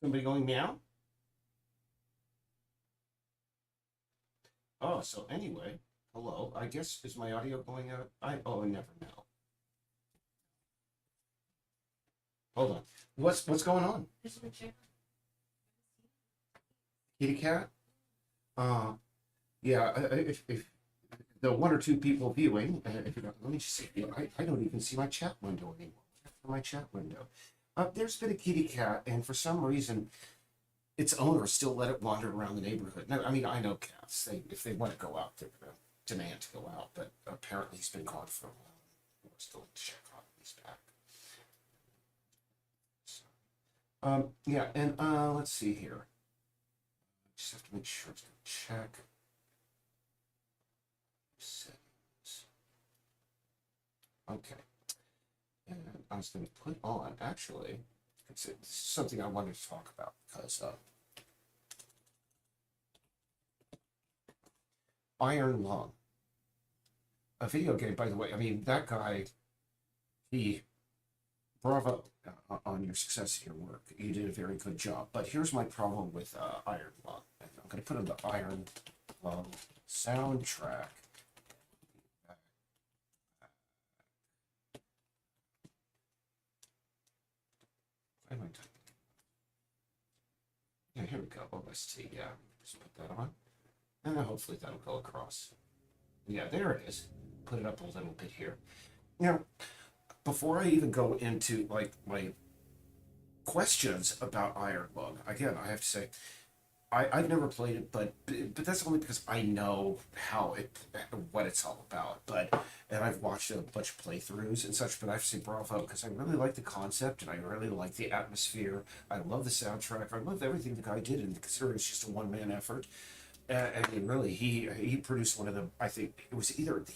Somebody going meow? Oh, so anyway, hello. I guess is my audio going out? I never know. Hold on. What's going on? Kitty cat? Uh yeah, if the one or two people viewing, if you don't, let me just see. Yeah, I don't even see my chat window anymore. My chat window. There's been a kitty cat, and for some reason, its owner still let it wander around the neighborhood. Now, I mean, I know cats. They if they want to go out, they're gonna demand to go out. But apparently, he's been gone for a while. We're still to check on him. He's back. So, yeah, and let's see here. Just have to make sure it's gonna check settings. Okay, and I was gonna put on actually. It's something I wanted to talk about because Iron Lung, a video game, by the way. I mean, that guy, he bravo on your success in your work. You did a very good job. But here's my problem with Iron Lung. And I'm going to put in the Iron Lung soundtrack. Why am I typing? Yeah, here we go. OST. Yeah, just put that on. And then hopefully that'll go across. Yeah, there it is. Put it up a little bit here. Now, before I even go into like my questions about Iron Lung, again, I have to say I've never played it, but that's only because I know how it what it's all about. But and I've watched a bunch of playthroughs and such. But I have to say bravo because I really like the concept and I really like the atmosphere. I love the soundtrack. I love everything the guy did, and considering it's just a one man effort. I mean, really, he produced one of the I think it was either the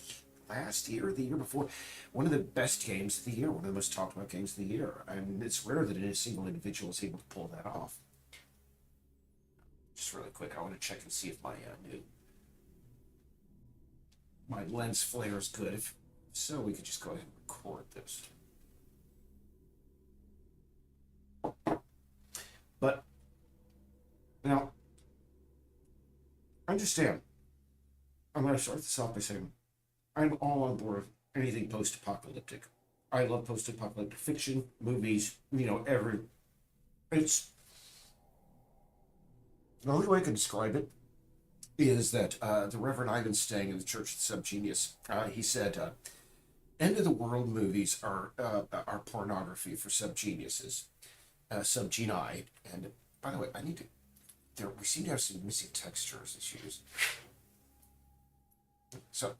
last year or the year before, one of the best games of the year, one of the most talked about games of the year. And it's rare that a single individual is able to pull that off. Just really quick, I want to check and see if my lens flare is good. If so, we could just go ahead and record this. But now, understand. I'm going to start this off by saying I'm all on board with anything post-apocalyptic. I love post-apocalyptic fiction, movies. Every it's the only way I can describe it is that the Reverend Ivan Stang in the Church of the Subgenius, he said, "End of the world movies are pornography for subgeniuses, subgenii." And by the way, I need to. There, we seem to have some missing textures issues. So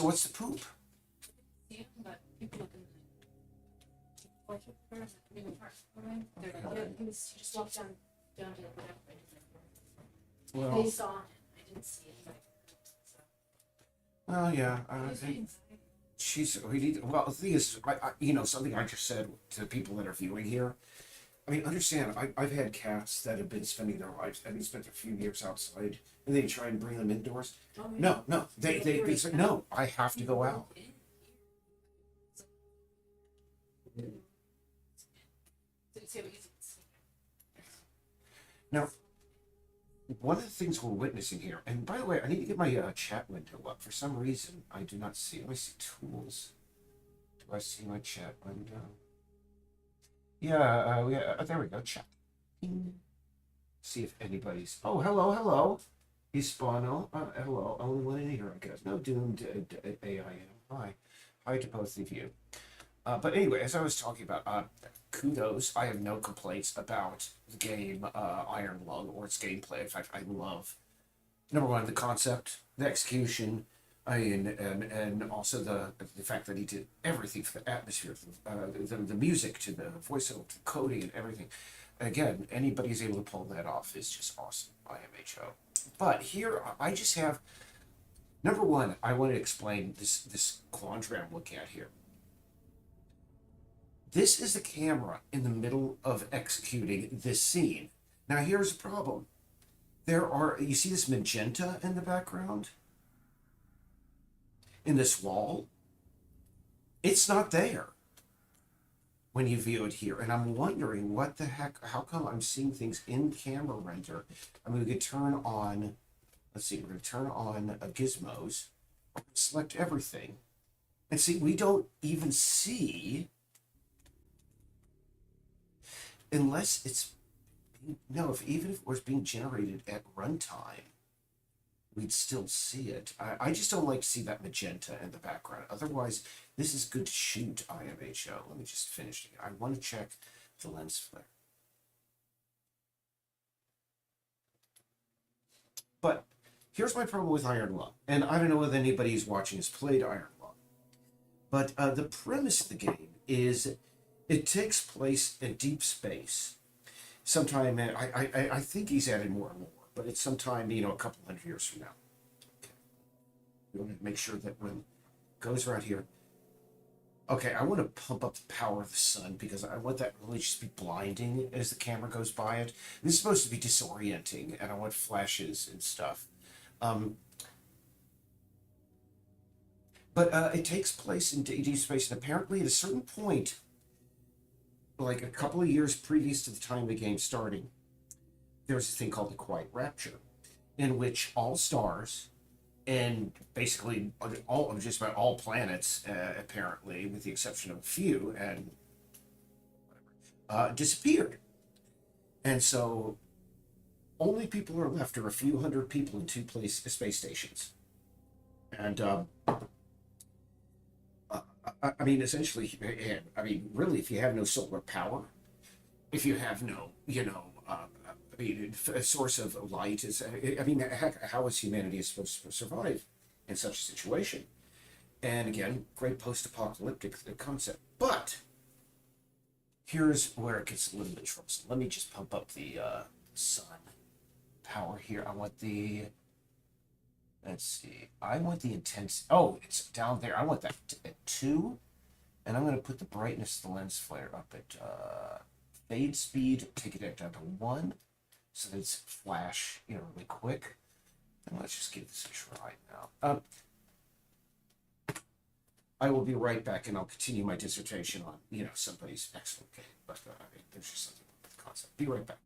what's the poop? Yeah, but people look in the like first, he just walked down to whatever. Well, They saw him. I didn't see it. well, yeah. She's we need. Well, the thing is, something I just said to people that are viewing here. I mean, understand. I've had cats that have been spending their lives, and they spent a few years outside, and they try and bring them indoors. Oh, really? No. They say no. I have to go out. Now, one of the things we're witnessing here, and by the way, I need to get my chat window up. For some reason, I do not see. Let me see tools. Do I see my chat window? Yeah, there we go. Chat. See if anybody's. Oh, hello. Hispano. Hello. Only one in here, I guess. No doomed AIM. Hi to both of you. But anyway, as I was talking about, kudos. I have no complaints about the game Iron Lung or its gameplay. In fact, I love number one the concept, the execution, and also the fact that he did everything for the atmosphere, the music to the voiceover, to the coding, and everything. Again, anybody who's able to pull that off is just awesome. IMHO. But here, I just have number one. I want to explain this quandary I'm looking at here. This is the camera in the middle of executing this scene. Now here's the problem. You see this magenta in the background? In this wall? It's not there. when you view it here. And I'm wondering what the heck, how come I'm seeing things in camera render? I mean, we could turn on, let's see, we're going to turn on gizmos, select everything. And see, we don't even see, unless it's, no, if even if it was being generated at runtime, we'd still see it. I just don't like to see that magenta in the background. Otherwise, this is good to shoot IMHO. Let me just finish it. I want to check the lens flare. But here's my problem with Iron Lung. And I don't know whether anybody who's watching has played Iron Lung. But the premise of the game is it takes place in deep space. Sometime, I think he's added more and more, but it's sometime, a couple hundred years from now. Okay. We want to make sure that when it goes around here, okay, I want to pump up the power of the sun because I want that really just be blinding as the camera goes by it. This is supposed to be disorienting, and I want flashes and stuff. But it takes place in deep space, and apparently at a certain point, like a couple of years previous to the time of the game starting, there's a thing called the Quiet Rapture, in which all stars and basically just about all planets, apparently, with the exception of a few, and disappeared. And so only people are left are a few hundred people in two space stations. And I mean, essentially, really, if you have no solar power, if you have no, a source of light is, heck, how is humanity supposed to survive in such a situation? And again, great post-apocalyptic concept. But here's where it gets a little bit troublesome. Let me just pump up the sun power here. I want the, let's see, I want the intense, oh, it's down there. I want that at 2. And I'm going to put the brightness of the lens flare up at fade speed, take it down to 1. So that it's flash, really quick. And let's just give this a try now. I will be right back, and I'll continue my dissertation on, somebody's excellent game. But there's just something with the concept. Be right back.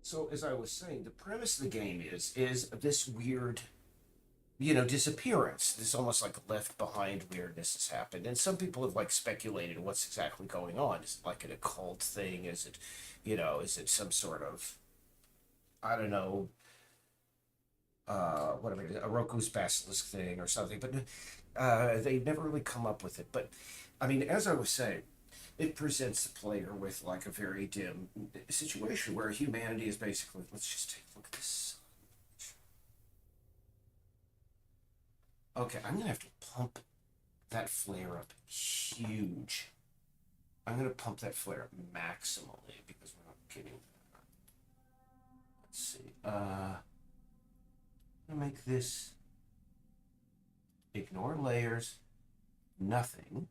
So as I was saying, the premise of the game is this weird, disappearance. This almost like left behind weirdness has happened, and some people have like speculated what's exactly going on. Is it like an occult thing? Is it, is it some sort of, I don't know, whatever it is, a Roku's basilisk thing or something? But they've never really come up with it. But I mean, as I was saying, it presents the player with like a very dim situation where humanity is basically, let's just take a look at this. Okay, I'm gonna have to pump that flare up huge. I'm gonna pump that flare up maximally because we're not getting. Let's see. I'm gonna make this ignore layers, nothing.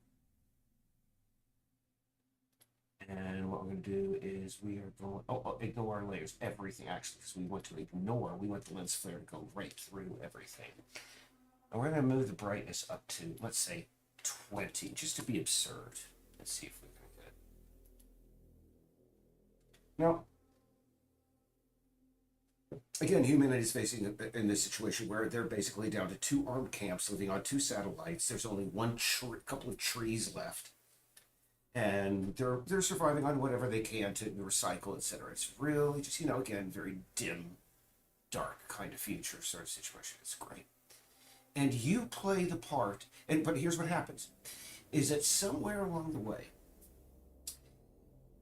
And what we're going to do is we are going, ignore our layers, everything actually, because we want to ignore, we want the lens flare to go right through everything. And we're going to move the brightness up to, let's say, 20, just to be absurd. Let's see if we can get it. Now, again, humanity is facing in this situation where they're basically down to 2 armed camps living on 2 satellites. There's only one couple of trees left. And they're surviving on whatever they can to recycle, etc. It's really just, again, very dim, dark kind of future sort of situation. It's great. and you play the part. And but here's what happens: is that somewhere along the way,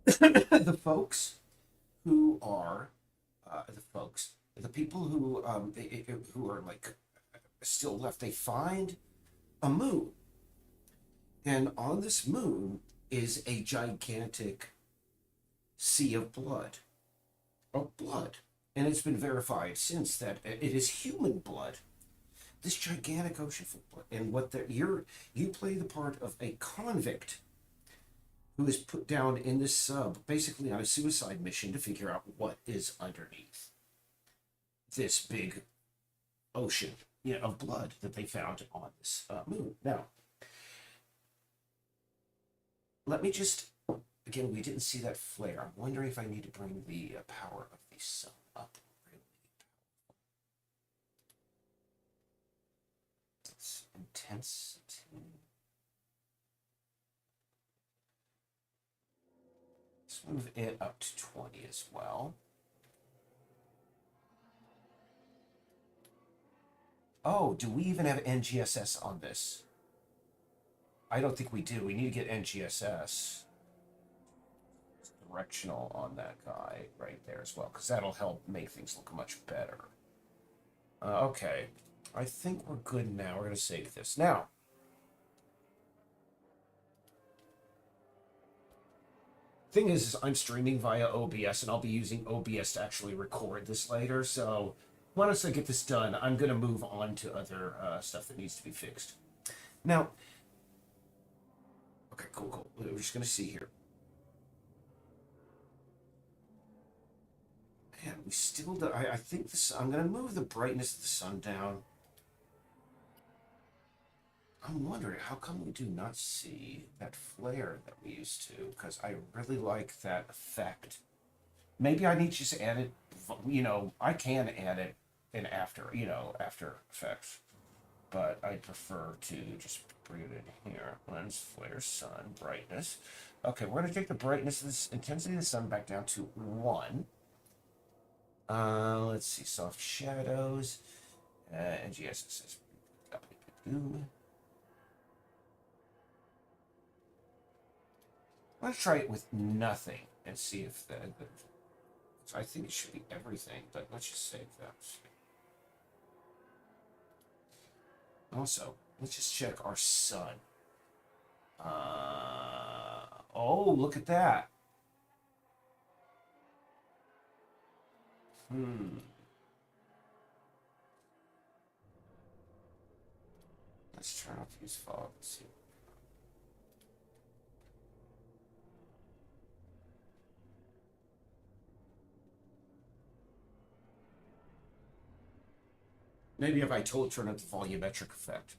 the folks who are the people who are like still left, they find a moon, and on this moon is a gigantic sea of blood, and it's been verified since that it is human blood. This gigantic ocean full of blood, and you play the part of a convict who is put down in this sub, basically on a suicide mission to figure out what is underneath this big ocean, of blood that they found on this moon. Now, let me just, again, we didn't see that flare. I'm wondering if I need to bring the power of the sun up. Really, it's intensity. Let's move it up to 20 as well. Oh, do we even have NGSS on this? I don't think we do. We need to get NGSS directional on that guy right there as well, because that'll help make things look much better. Okay. I think we're good now. We're going to save this. Now, thing is I'm streaming via OBS, and I'll be using OBS to actually record this later, so once I get this done, I'm going to move on to other stuff that needs to be fixed. Now, okay, cool. We're just going to see here. Man, we still do, I think this, I'm going to move the brightness of the sun down. I'm wondering, how come we do not see that flare that we used to? Because I really like that effect. Maybe I need to just add it, I can add it in After Effects. But I prefer to just bring it in here. Lens, flare, sun, brightness. Okay, we're going to take the brightness of this intensity of the sun back down to 1. Let's see, soft shadows. NGSS. Let's try it with nothing and see if that. I think it should be everything, but let's just save that. Also, let's just check our sun. Oh, look at that. Let's turn off use fog and see. Maybe if I turn up the volumetric effect.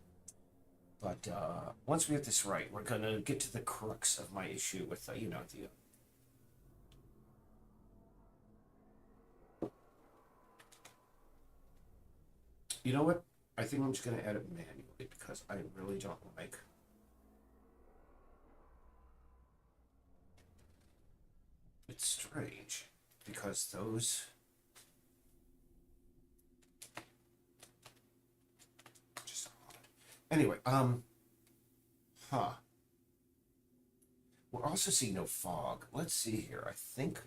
But once we get this right, we're gonna get to the crux of my issue with the. You know what? I think I'm just gonna edit manually because I really don't like. It's strange because those. Anyway, we're also seeing no fog. Let's see here. I think.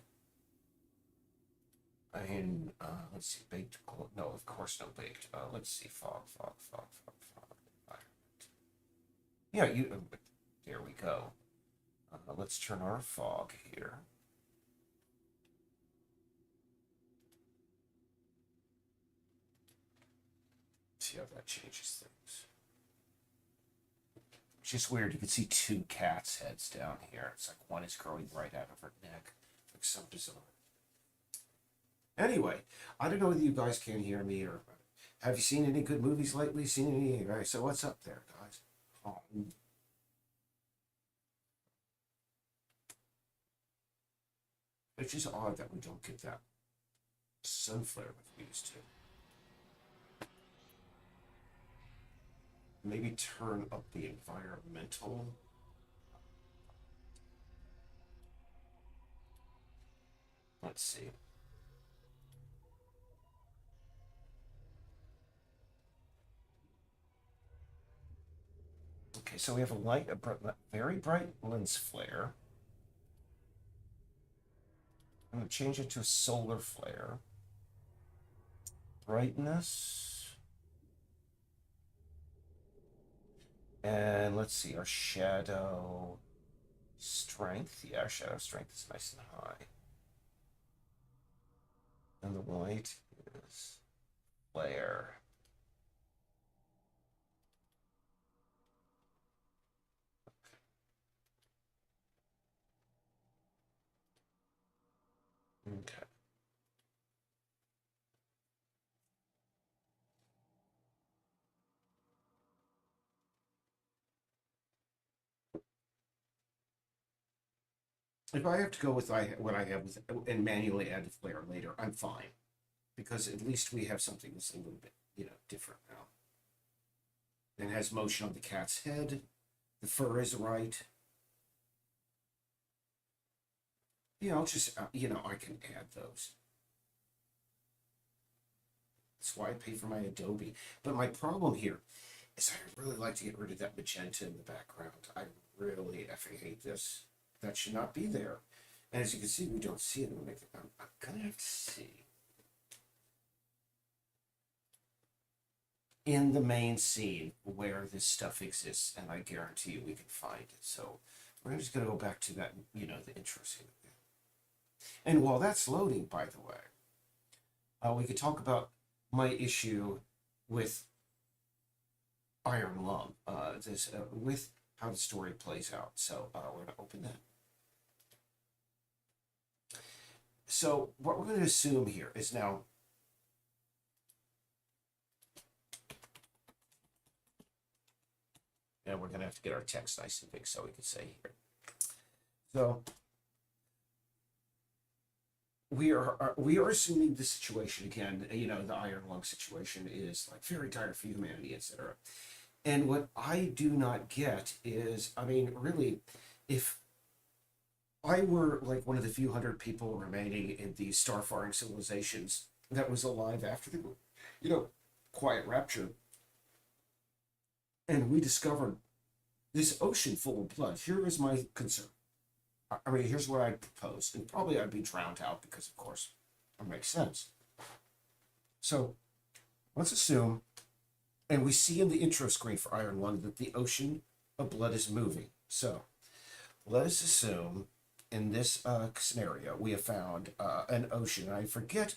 Let's see, baked. No, of course, no baked. Let's see, fog. Yeah, there we go. Let's turn our fog here. See how that changes things. It's just weird. You can see 2 cats' heads down here. It's like one is growing right out of her neck. Like so bizarre. Anyway, I don't know whether you guys can hear me or have you seen any good movies lately? Seen any? Right, so what's up there, guys? Oh. It's just odd that we don't get that sun flare like we used to. Maybe turn up the environmental. Let's see. so we have a very bright lens flare. I'm going to change it to a solar flare. Brightness. And let's see, our shadow strength. Yeah, our shadow strength is nice and high. And the white is flare. Okay. If I have to go with what I have with and manually add the flare later, I'm fine because at least we have something that's a little bit, different now. And has motion on the cat's head. The fur is right. Just I can add those. That's why I pay for my Adobe. But my problem here is I really like to get rid of that magenta in the background. I really effing hate this. That should not be there. And as you can see, we don't see it. I'm gonna have to see. In the main scene where this stuff exists, and I guarantee you we can find it. So we're just gonna go back to that, the intro scene. And while that's loading, by the way, we could talk about my issue with Iron Lung, with how the story plays out. So we're gonna open that. So what we're going to assume here is now and we're going to have to get our text nice and big so we can say here. So we are assuming the situation again, the Iron Lung situation is like very dire for humanity, etc. And what I do not get is, really, if I were like one of the few hundred people remaining in these star-faring civilizations that was alive after the, quiet rapture, and we discovered this ocean full of blood. Here is my concern. Here's what I'd propose, and probably I'd be drowned out because, of course, it makes sense. So let's assume, and we see in the intro screen for Iron Lung that the ocean of blood is moving. So let us assume in this scenario, we have found an ocean. I forget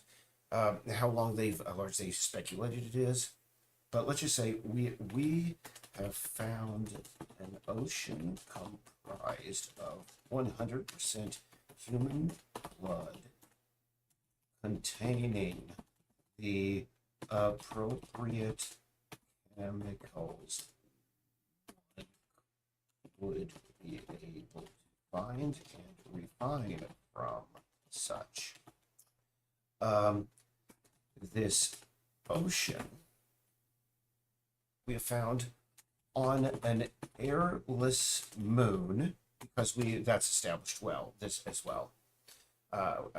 how long they've largely speculated it is, but let's just say we have found an ocean comprised of 100% human blood containing the appropriate chemicals would be able to find and refine from such. This ocean we have found on an airless moon, because that's established well, this as well. On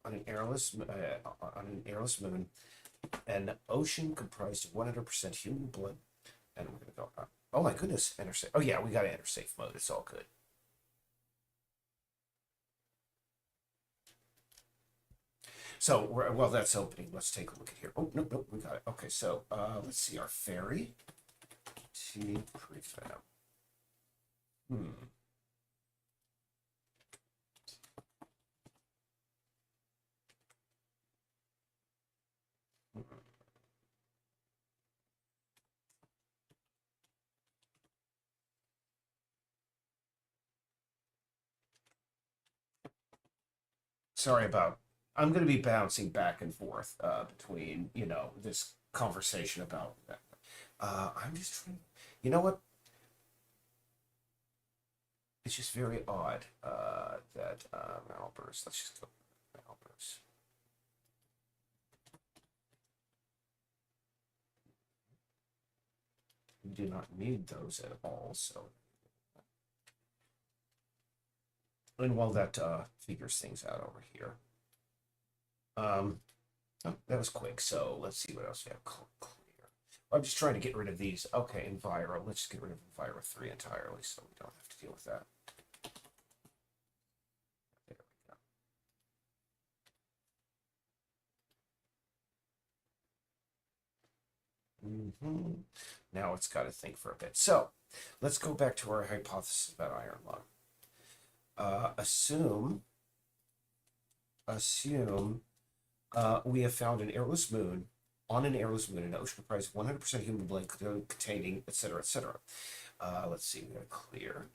an airless moon, an ocean comprised of 100% human blood, and we're gonna go. Oh my goodness, enter safe. Oh yeah, we got to enter safe mode. It's all good. So, while that's opening, let's take a look at here. Oh, no, we got it. Okay, so let's see our ferry. T prefab. Sorry about. I'm going to be bouncing back and forth between this conversation about that. I'm just trying. You know what? It's just very odd that Malbers. Let's just go Malbers. We do not need those at all. So, and while that figures things out over here. Oh, that was quick. So let's see what else we have. Clear. I'm just trying to get rid of these. Okay, Enviro. Let's just get rid of Enviro 3 entirely so we don't have to deal with that. There we go. Now it's got to think for a bit. So let's go back to our hypothesis about iron lung. Assume we have found an airless moon, on an airless moon, an ocean comprised of 100% human blood containing, etc., etc. Let's see, we got to clear.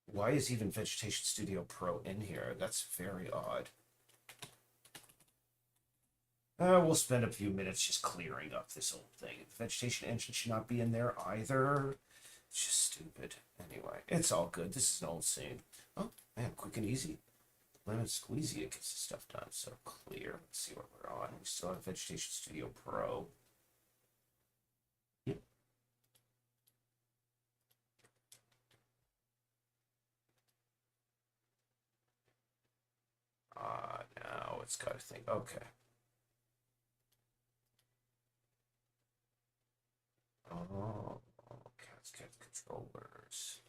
Why is even Vegetation Studio Pro in here? That's very odd. We'll spend a few minutes just clearing up this old thing. The vegetation engine should not be in there either. It's just stupid. Anyway, it's all good. This is an old scene. Oh, man, quick and easy. Lemon squeezy, it gets the stuff done. So clear. Let's see what we're on. We still have Vegetation Studio Pro. Yep. Now it's got to think. Okay. Oh, cat controllers.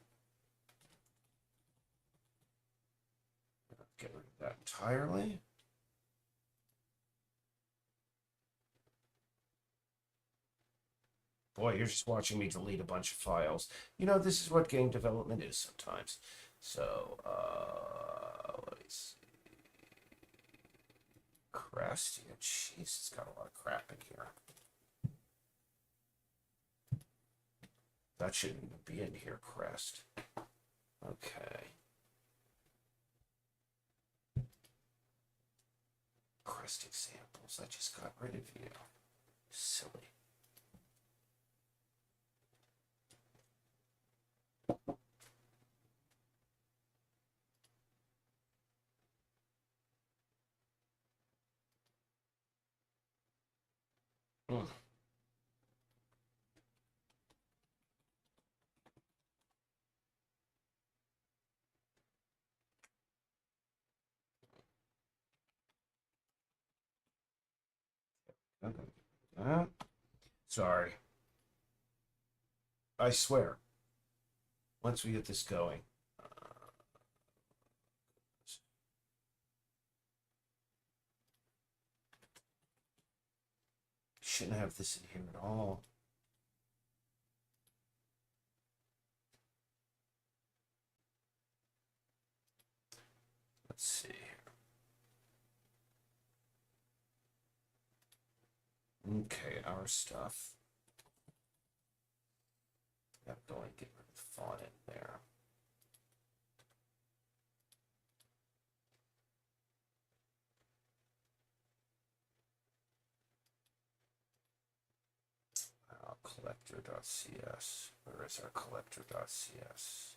Get rid of that entirely. Boy, you're just watching me delete a bunch of files. You know, this is what game development is sometimes. So, let me see. Crest, yeah, jeez, it's got a lot of crap in here. That shouldn't even be in here, Crest. Okay. Crest examples, I just got rid of you. Silly. Mm. Okay. Sorry. I swear. Once we get this going. Shouldn't have this in here at all. Let's see here. Okay, our stuff. Got to go and get rid of the font in there. Collector.cs. Where is our collector.cs?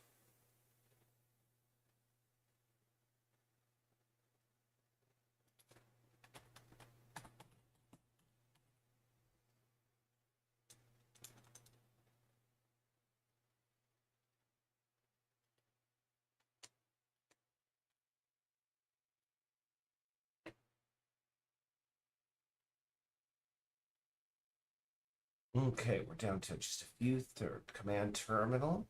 Okay, we're down to just a few. Third command terminal.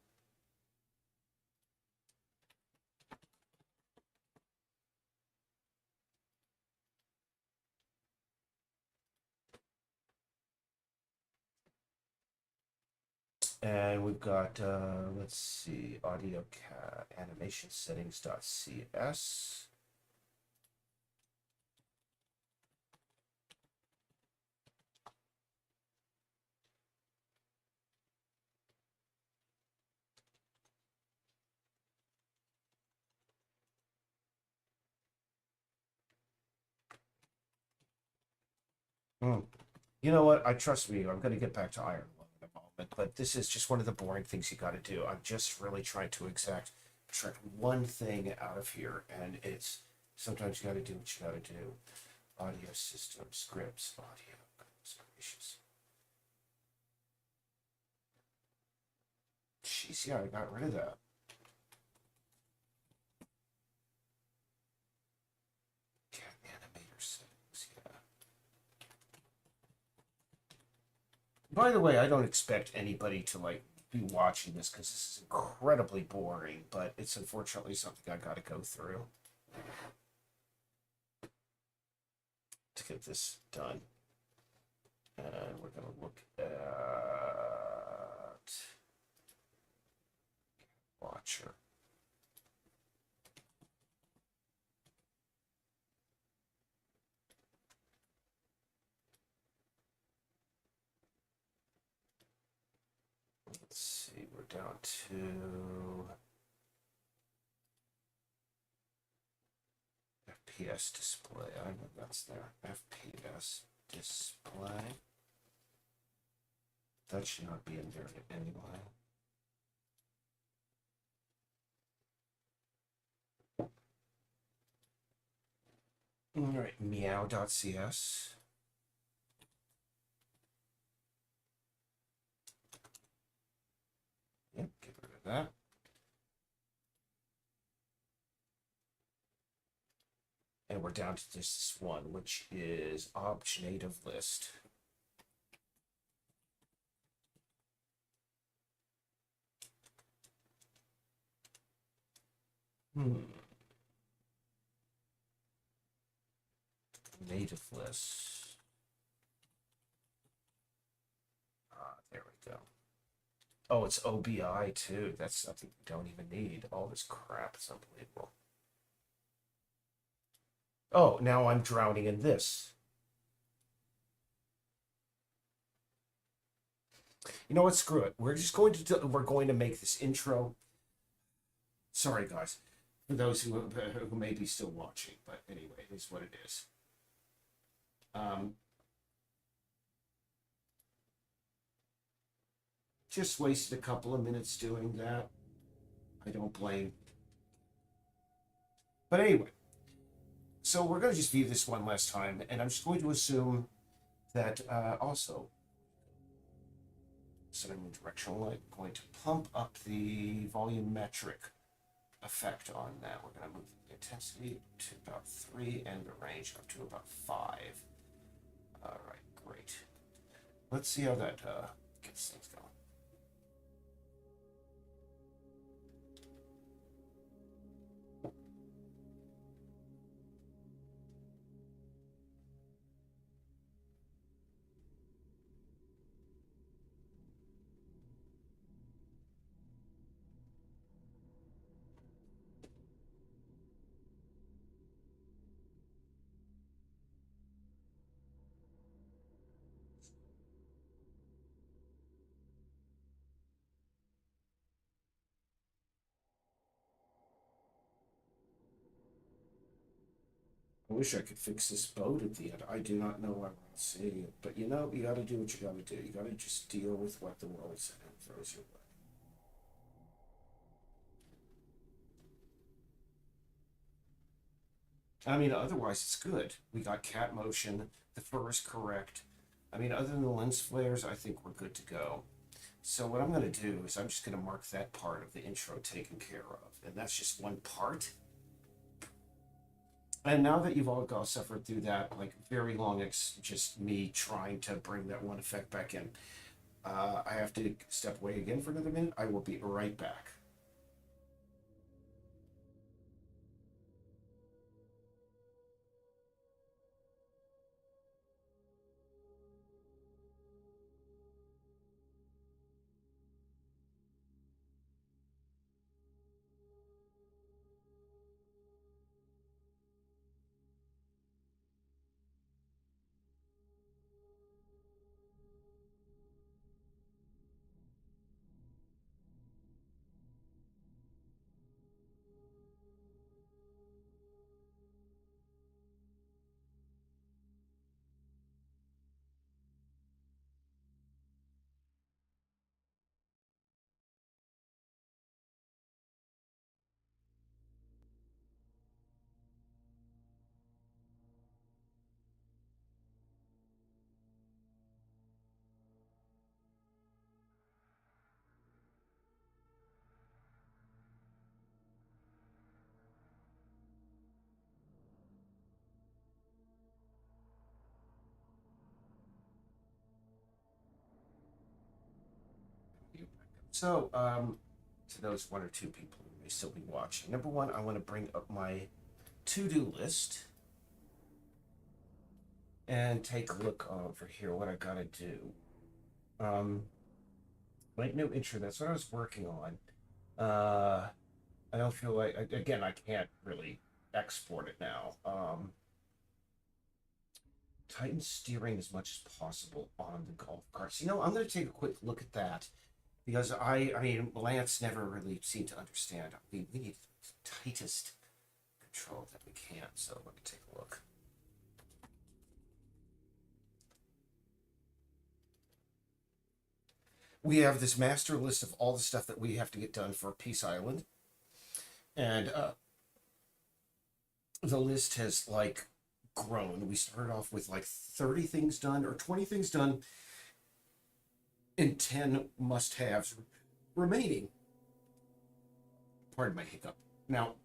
And we've got, let's see, audio animation settings.cs. You know what? I trust me. I'm going to get back to Iron Lung in a moment, but this is just one of the boring things you got to do. I'm just really trying to extract one thing out of here, and it's sometimes you got to do what you got to do. Audio system scripts, audio. Goodness gracious. Jeez, yeah, I got rid of that. Cat animator settings, yeah. By the way, I don't expect anybody to like be watching this because this is incredibly boring, but it's unfortunately something I got to go through to get this done. And we're going to look at Watcher. Let's see, we're down to FPS display. I know that's there. FPS display. That should not be in there anyway. All right, meow.cs. Yep, get rid of that. And we're down to this one, which is obj native list. Native list. There we go. Oh, it's OBI too. That's something we don't even need. All this crap is unbelievable. Oh, now I'm drowning in this. You know what? Screw it. We're just going to we're going to make this intro. Sorry, guys, for those who may be still watching, but anyway, it is what it is. Just wasted a couple of minutes doing that. I don't blame. But anyway, so we're going to just view this one last time, and I'm just going to assume that also, setting the directional light, going to pump up the volumetric effect on that. We're going to move the intensity to about 3 and the range up to about 5. All right, great. Let's see how that gets things going. I wish I could fix this boat at the end. I do not know why we're not seeing it. But you know, you got to do what you got to do. You got to just deal with what the world throws your way. I mean, otherwise it's good. We got cat motion. The fur is correct. I mean, other than the lens flares, I think we're good to go. So what I'm going to do is I'm just going to mark that part of the intro taken care of. And that's just one part. And now that you've all got suffered through that, like very long, just me trying to bring that one effect back in. I have to step away again for another minute. I will be right back. So, to those one or two people who may still be watching, number one, I want to bring up my to-do list and take a look over here what I gotta do. Like no intro. That's what I was working on. I don't feel like again I can't really export it now. Tighten steering as much as possible on the golf carts. I'm going to take a quick look at that because I mean, Lance never really seemed to understand. We need the tightest control that we can. So let me take a look. We have this master list of all the stuff that we have to get done for Peace Island, and the list has like grown. We started off with like 30 things done or 20 things done and 10 must-haves remaining. Pardon my hiccup. Now,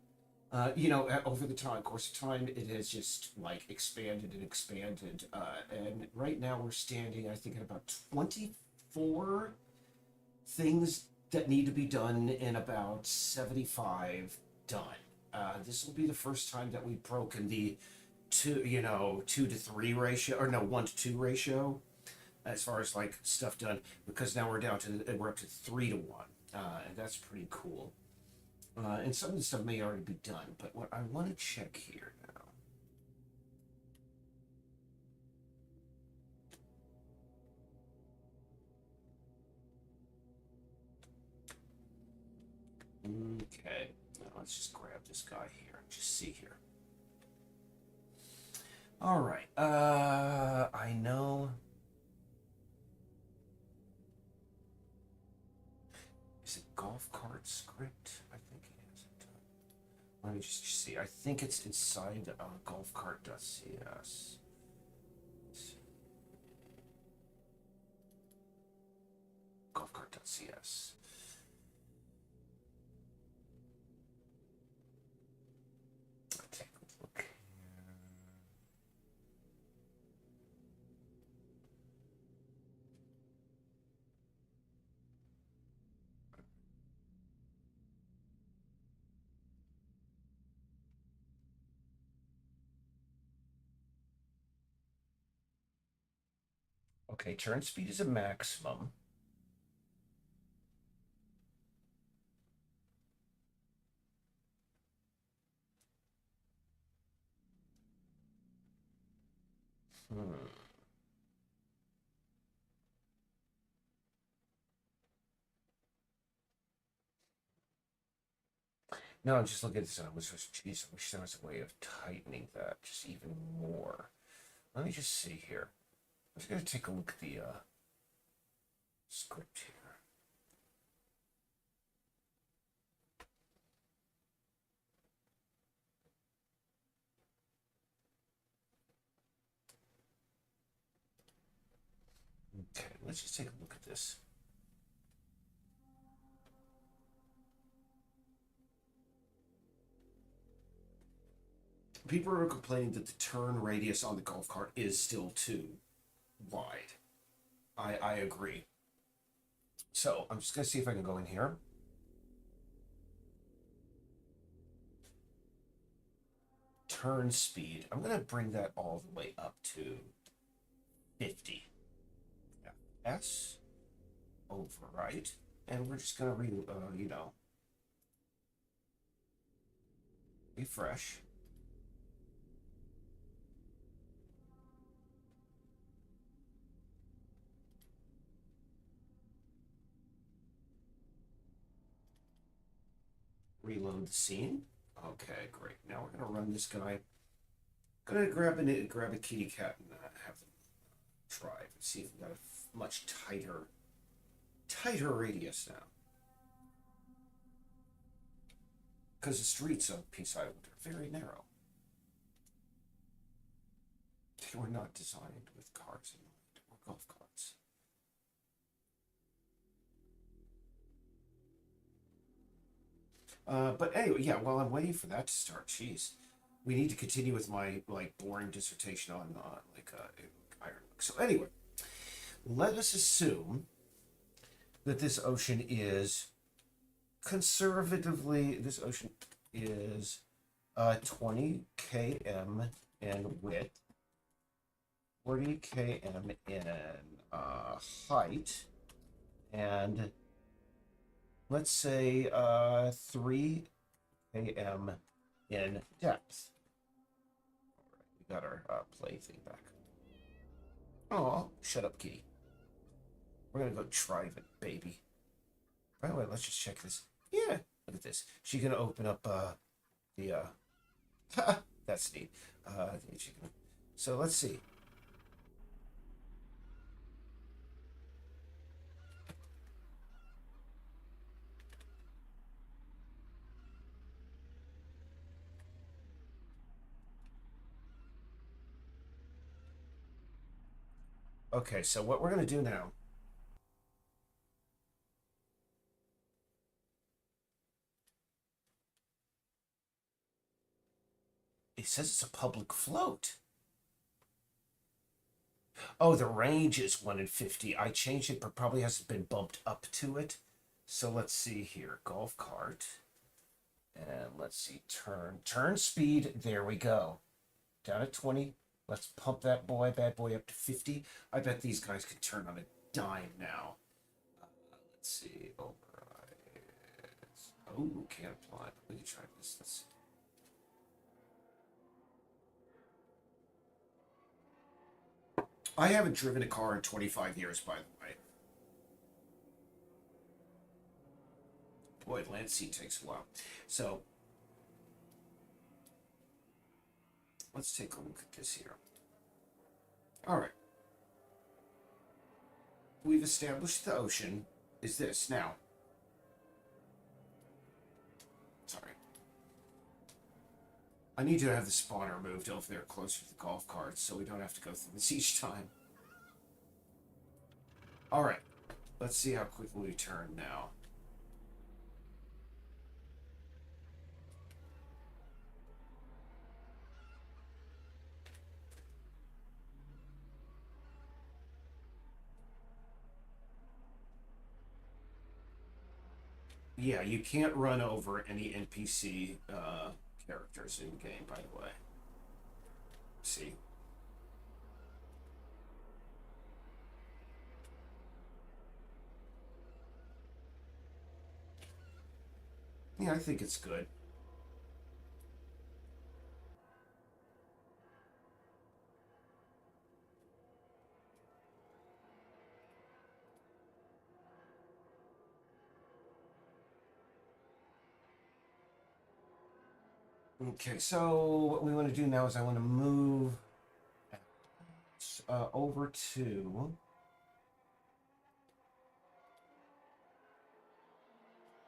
over the course of time, it has just like expanded and expanded. And right now we're standing, I think, at about 24 things that need to be done and about 75 done. This will be the first time that we've broken the 2 to 3 ratio, or no, 1 to 2 ratio, as far as like stuff done, because now we're up to 3 to 1, and that's pretty cool. And some of the stuff may already be done, but what I want to check here now. Okay, now let's just grab this guy here. Just see here. All right. I know. Is it golf cart script? I think it is. Let me just see. I think it's inside golfcart.cs. Golfcart.cs. Take a look here. Okay, turn speed is a maximum. No, I'm just looking at this and I was just, geez, I wish there was a way of tightening that just even more. Let me just see here. I'm just going to take a look at the script here. Okay, let's just take a look at this. People are complaining that the turn radius on the golf cart is still too wide. I agree. So I'm just going to see if I can go in here. Turn speed. I'm going to bring that all the way up to 50. S. Overwrite. And we're just going to, refresh. Reload the scene. Okay, great. Now we're gonna run this guy. Gonna grab a kitty cat and have them drive and see if we got a much tighter radius now. Because the streets of Peace Island are very narrow. They were not designed with cars in mind or golf carts. But anyway, yeah. While I'm waiting for that to start, jeez, we need to continue with my like boring dissertation on iron. So anyway, let us assume that this ocean is conservatively, this ocean is 20 km in width, 40 km in height, and let's say 3 km in depth. All right, we got our play thing back. Oh, shut up, kitty. We're gonna go drive it, baby. By the way, let's just check this. Yeah, look at this. She can open up the that's neat. She can, so let's see. Okay, so what we're gonna do now. It says it's a public float. Oh, the range is 1 in 50. I changed it, but probably hasn't been bumped up to it. So let's see here. Golf cart. And let's see. Turn speed. There we go. Down at 20. Let's pump that bad boy up to 50. I bet these guys can turn on a dime now. Let's see. Overrides. Oh, can't apply. We can try this. Let's see. I haven't driven a car in 25 years, by the way. Boy, land seat takes a while. So, let's take a look at this here. All right. We've established the ocean is this. Now, sorry. I need to have the spawner moved over there closer to the golf carts so we don't have to go through this each time. All right. Let's see how quickly we turn now. Yeah, you can't run over any NPC characters in the game, by the way. See? Yeah, I think it's good. Okay, so what we want to do now is I want to move over to.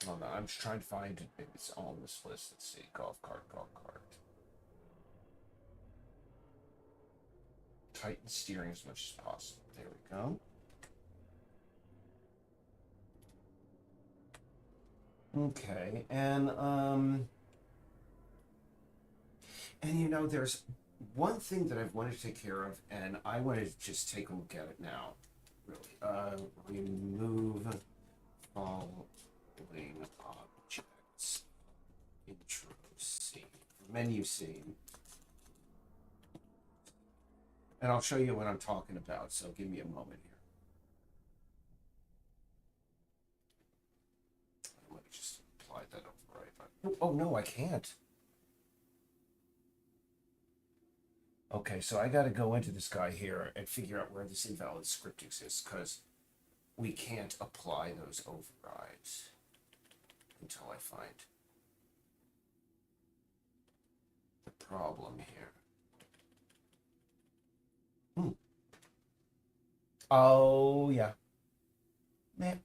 Oh no, I'm just trying to find it. It's on this list. Let's see. Golf cart, golf cart. Tighten steering as much as possible. There we go. Okay, and you know, there's one thing that I've wanted to take care of, and I want to just take a look at it now. Really, remove following objects. Intro scene, menu scene, and I'll show you what I'm talking about. So give me a moment here. Let me just apply that override. Oh no, I can't. Okay, so I got to go into this guy here and figure out where this invalid script exists, because we can't apply those overrides until I find the problem here. Oh, yeah. Man,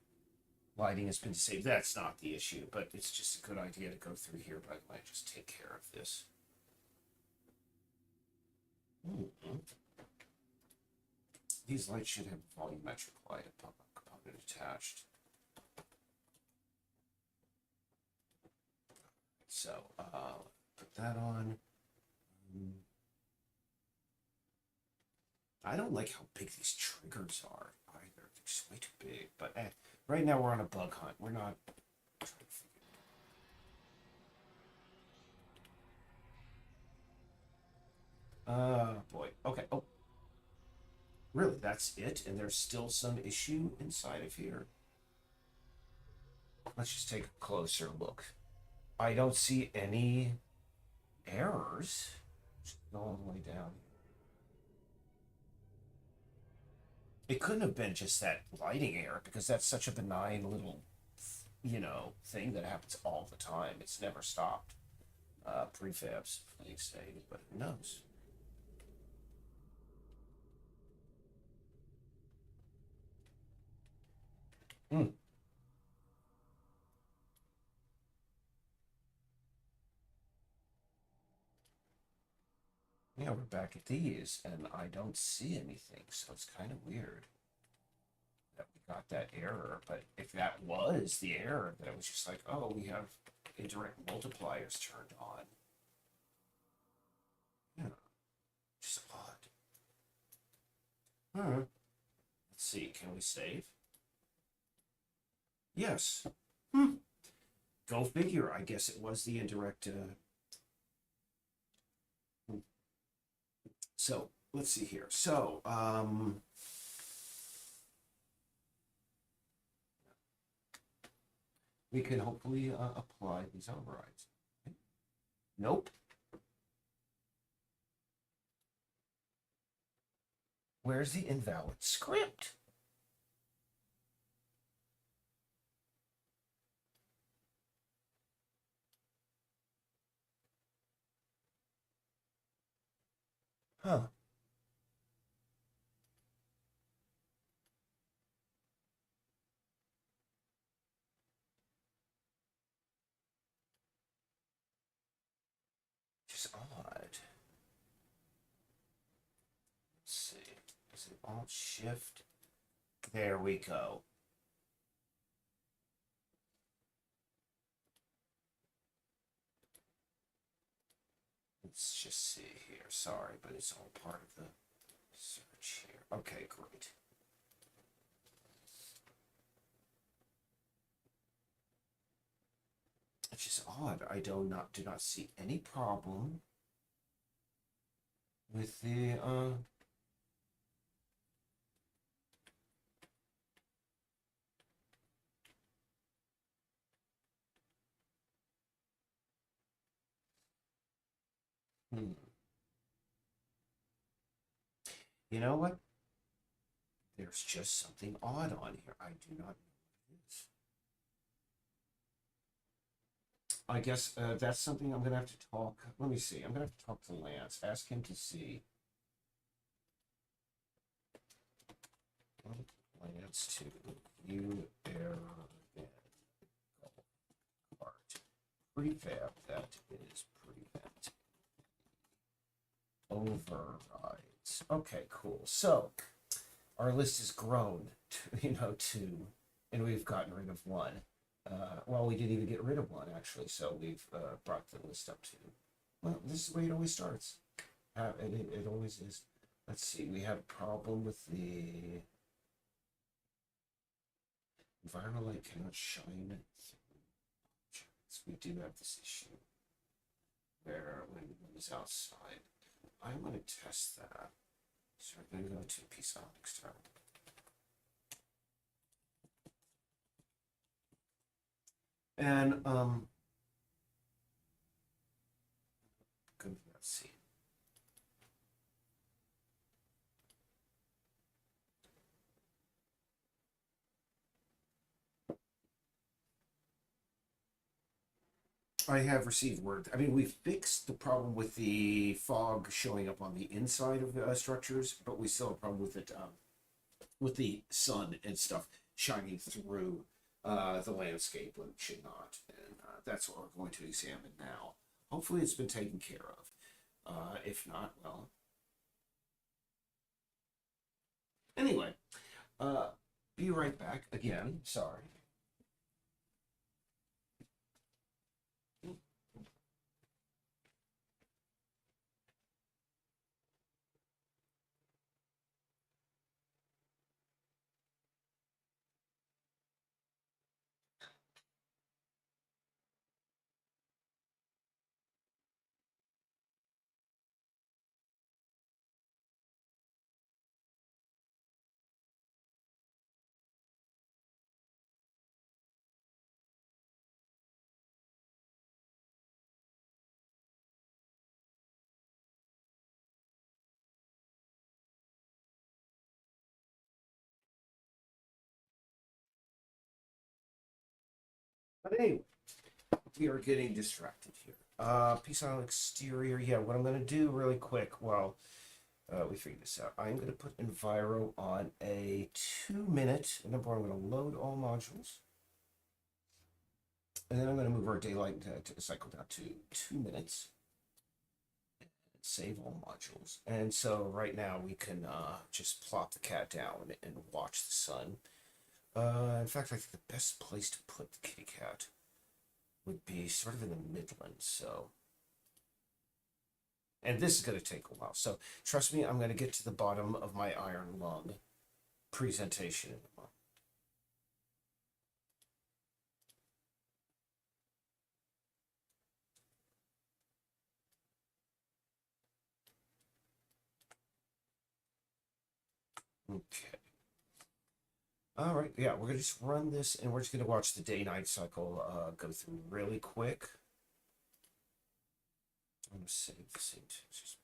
lighting has been saved. That's not the issue, but it's just a good idea to go through here, but I might just take care of this. These lights should have a volumetric light component attached. So, put that on. I don't like how big these triggers are either. They're just way too big, but Right now we're on a bug hunt. We're not trying to figure. Boy. Okay. Oh, really? That's it? And there's still some issue inside of here? Let's just take a closer look. I don't see any errors. Just go all the way down. It couldn't have been just that lighting error because that's such a benign little, thing that happens all the time. It's never stopped. Prefabs, they say, but who knows? Hmm. Yeah, we're back at these, and I don't see anything, so it's kind of weird that we got that error. But if that was the error, that it was just like, oh, we have indirect multipliers turned on. Yeah, just odd. Let's see, can we save? Yes. Hmm. Go figure. I guess it was the indirect. So let's see here. So, we can hopefully apply these overrides. Nope. Where's the invalid script? Huh. Just odd. Let's see. Is it Alt Shift? There we go. Let's just see here. Sorry, but it's all part of the search here. Okay, great. It's just odd. I do not see any problem with the hmm. You know what? There's just something odd on here. I do not know what it is. I guess that's something I'm gonna have to talk. Let me see. I'm gonna have to talk to Lance. Ask him to see. Lance to view error in part prefab that is prevent overrides. Okay, cool. So our list has grown to, and we've gotten rid of one. Well, we didn't even get rid of one actually, so we've brought the list up to. Well, this is the way it always starts. It always is. Let's see. We have a problem with the environmental light cannot shine through objects. We do have this issue where when it is outside, I want to test that. So we're going to go to Piece Optics tab. And good. Let's see. I have received word. I mean, we fixed the problem with the fog showing up on the inside of the structures, but we still have a problem with the sun and stuff shining through the landscape when it should not. And that's what we're going to examine now. Hopefully, it's been taken care of. If not, well. Anyway, uh, be right back again. Sorry. But anyway, we are getting distracted here. Peace out exterior. Yeah, what I'm gonna do really quick while we figure this out. I'm gonna put Enviro on a 2 minute. Number one, I'm gonna load all modules. And then I'm gonna move our daylight cycle down to 2 minutes. Save all modules. And so right now we can just plop the cat down and watch the sun. In fact, I think the best place to put the kitty cat would be sort of in the Midlands. So, and this is going to take a while. So trust me, I'm going to get to the bottom of my iron lung presentation in a moment. Okay. All right. Yeah, we're gonna just run this, and we're just gonna watch the day-night cycle go through really quick. I'm gonna save the same just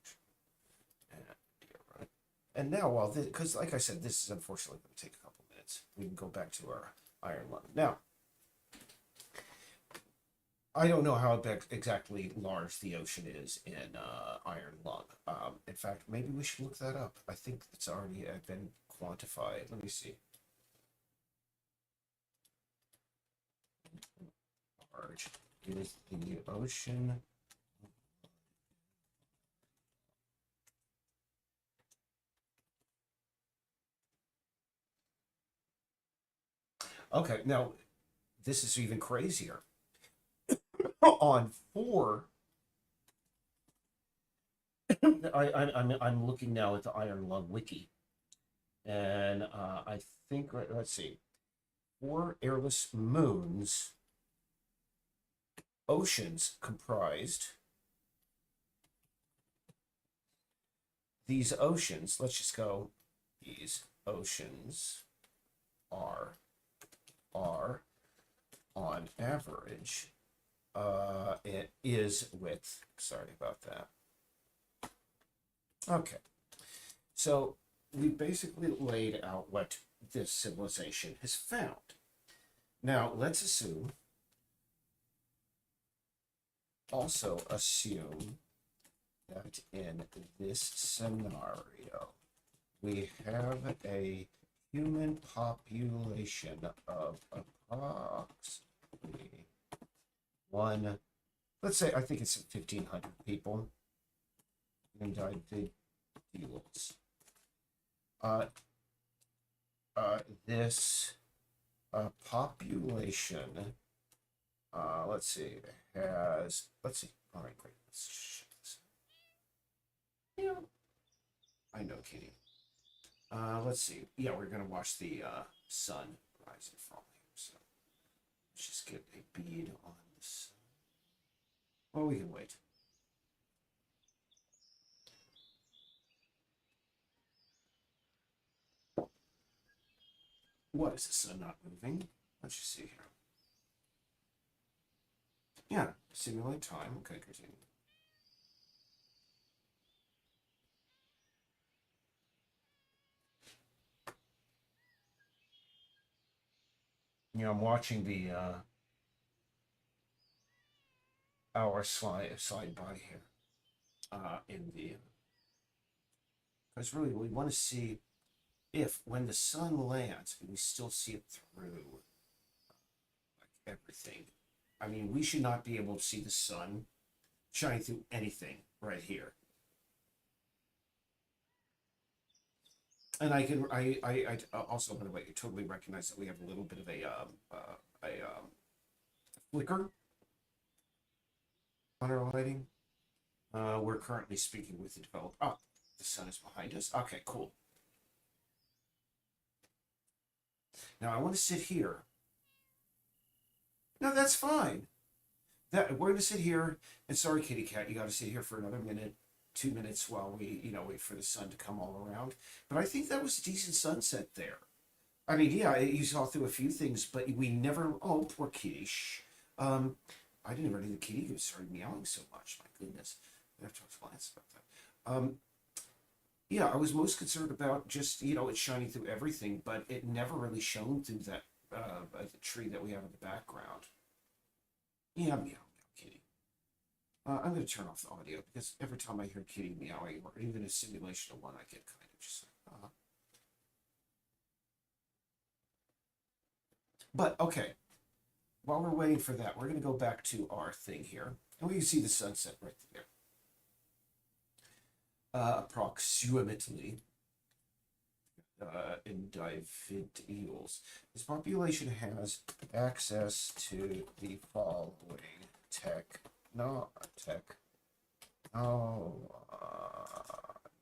and yeah, right. And now, while this, because like I said, this is unfortunately going to take a couple minutes. We can go back to our iron lung now. I don't know how exactly large the ocean is in Iron Lung. In fact, maybe we should look that up. I think it's already been quantified. Let me see. Large is the ocean. Okay, now this is even crazier. On four, I'm looking now at the Iron Lung wiki, and I think let's see, 4 airless moons, oceans comprised. These oceans, let's just go. These oceans are on average. It is with. Sorry about that. Okay, so we basically laid out what this civilization has found. Now let's also assume that in this scenario we have a human population of approximately one, let's say, I think it's 1,500 people. And I did deals. This population, let's see, has, let's see, all right, great. Let's check this out. Yeah, I know, Katie. Let's see. Yeah, we're gonna watch the sun rise and fall here. So let's just get a bead on the sun. Well, we can wait. What is the sun not moving? Let's just see here. Yeah, simulate time. Okay, continue. You know, I'm watching the hour slide by here. In the because really we want to see if when the sun lands, we still see it through like everything. I mean, we should not be able to see the sun shining through anything right here. And I also, by the way, totally recognize that we have a little bit of a flicker on our lighting. We're currently speaking with the developer. Oh, the sun is behind us. Okay, cool. Now I want to sit here. No, that's fine. That we're gonna sit here. And sorry, kitty cat, you got to sit here for another minute, 2 minutes while we, wait for the sun to come all around. But I think that was a decent sunset there. I mean, yeah, you saw through a few things, but we never. Oh, poor kitty. Shh. I didn't realize the kitty started meowing so much. My goodness, I have to talk to Lance about that. Yeah, I was most concerned about just it shining through everything, but it never really shone through that the tree that we have in the background. Yeah, meow, meow, kitty. I'm going to turn off the audio because every time I hear kitty meowing, or even a simulation of one, I get kind of just like, But okay, while we're waiting for that, we're going to go back to our thing here. And we can see the sunset right there. Approximately individuals. This population has access to the following no, oh,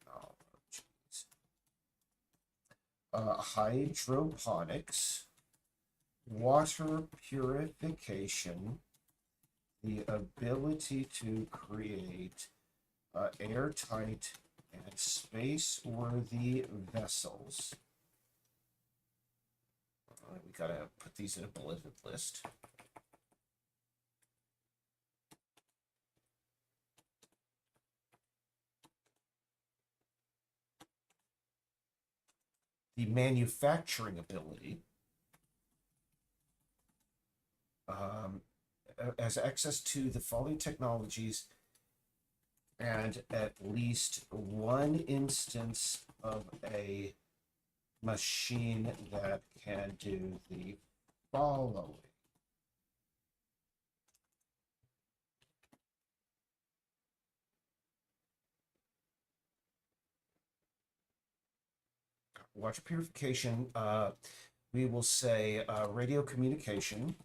no, geez. Hydroponics, water purification, the ability to create airtight and space-worthy vessels. We gotta put these in a bulleted list. The manufacturing ability has access to the following technologies and at least one instance of a machine that can do the following. Water purification, we will say radio communication,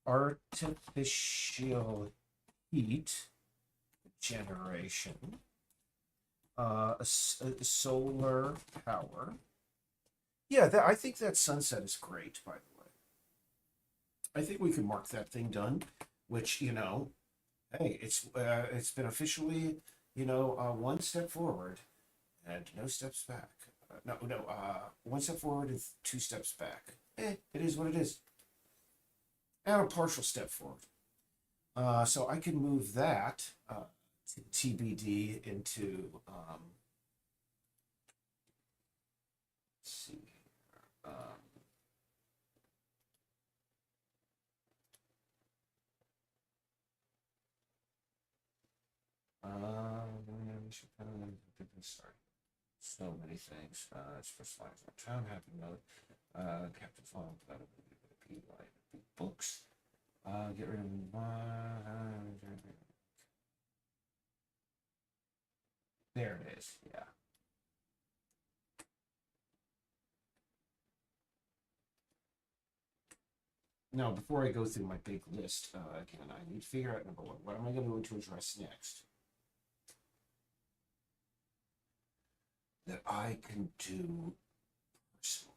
artificial heat generation, solar power. Yeah, I think that sunset is great, by the way. I think we can mark that thing done, which, hey, it's been officially, one step forward and no steps back. One step forward and two steps back. It is what it is. And a partial step forward. So I can move that TBD into, let's see here. Sorry. So many things. It's first lines on town, happy note. Captain Fall, books. Get rid of there it is. Yeah. Now, before I go through my big list again, I need to figure out number one. What am I going to address next that I can do personally?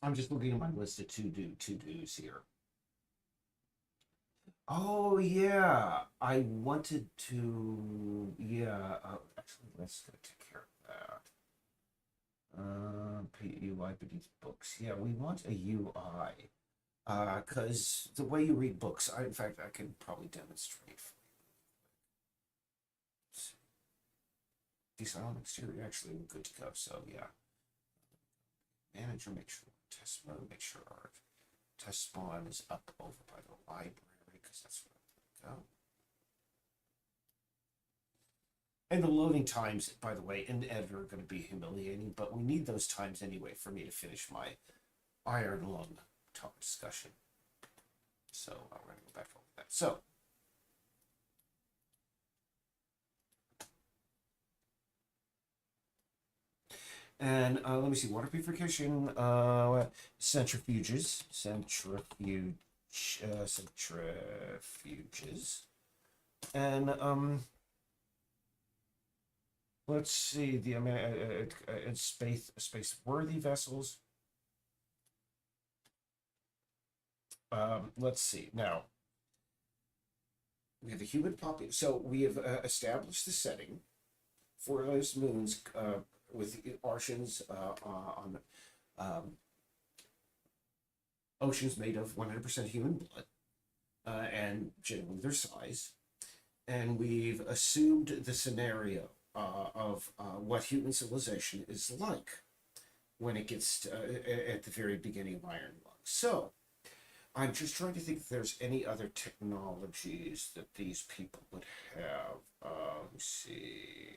I'm just looking at my list of to-dos here. Oh yeah, I wanted to. Yeah, actually, let's take care of that. UI beneath books. Yeah, we want a UI. Because the way you read books, in fact, I can probably demonstrate. Design exterior, actually, we're good to go. So yeah, manager, make sure test mode, make sure our test spawn is up over by the library because that's where I'm gonna go. And the loading times, by the way, in the editor are going to be humiliating, but we need those times anyway for me to finish my iron lung talk discussion. So we're going to go back over that. So and let me see, water purification, centrifuges, and let's see the space worthy vessels. Let's see now. We have a human population. So we have established the setting for those moons with the oceans on oceans made of 100% human blood, and and generally their size. And we've assumed the scenario of what human civilization is like when it gets at the very beginning of Iron Lung. So I'm just trying to think if there's any other technologies that these people would have. Let's see.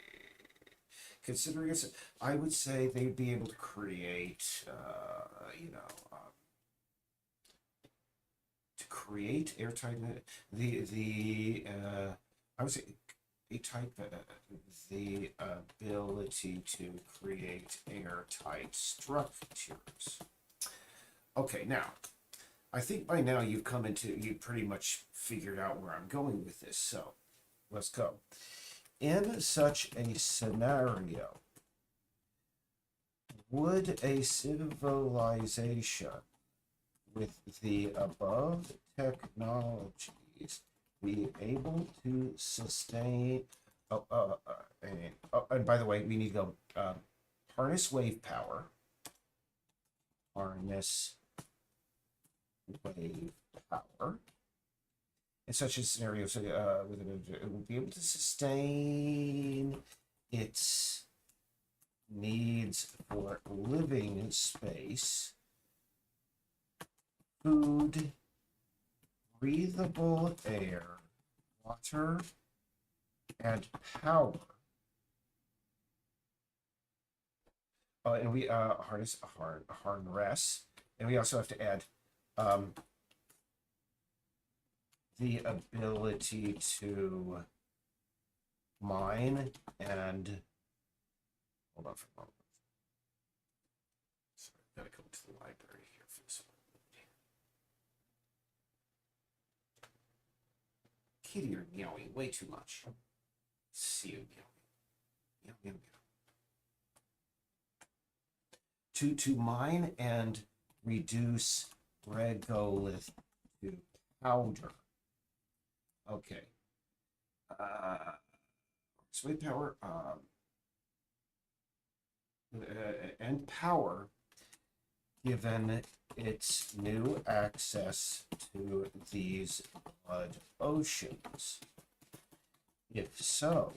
Considering it's, I would say they'd be able to create, to create airtight. I would say a type, the ability to create airtight structures. Okay, now I think by now you pretty much figured out where I'm going with this. So let's go. In such a scenario, would a civilization with the above technologies be able to sustain? And by the way, we need to go harness wave power. Harness wave power. In such a scenario, so it will be able to sustain its needs for living space, food, breathable air, water, and power. And we harness and we also have to add the ability to mine and hold on for a moment. Sorry, I've got to go to the library here for this one. Kitty, you're meowing way too much. See you meowing. Meow, meow, meow. To mine and reduce regolith to powder. Okay. Sweet power and power given its new access to these blood oceans. If so,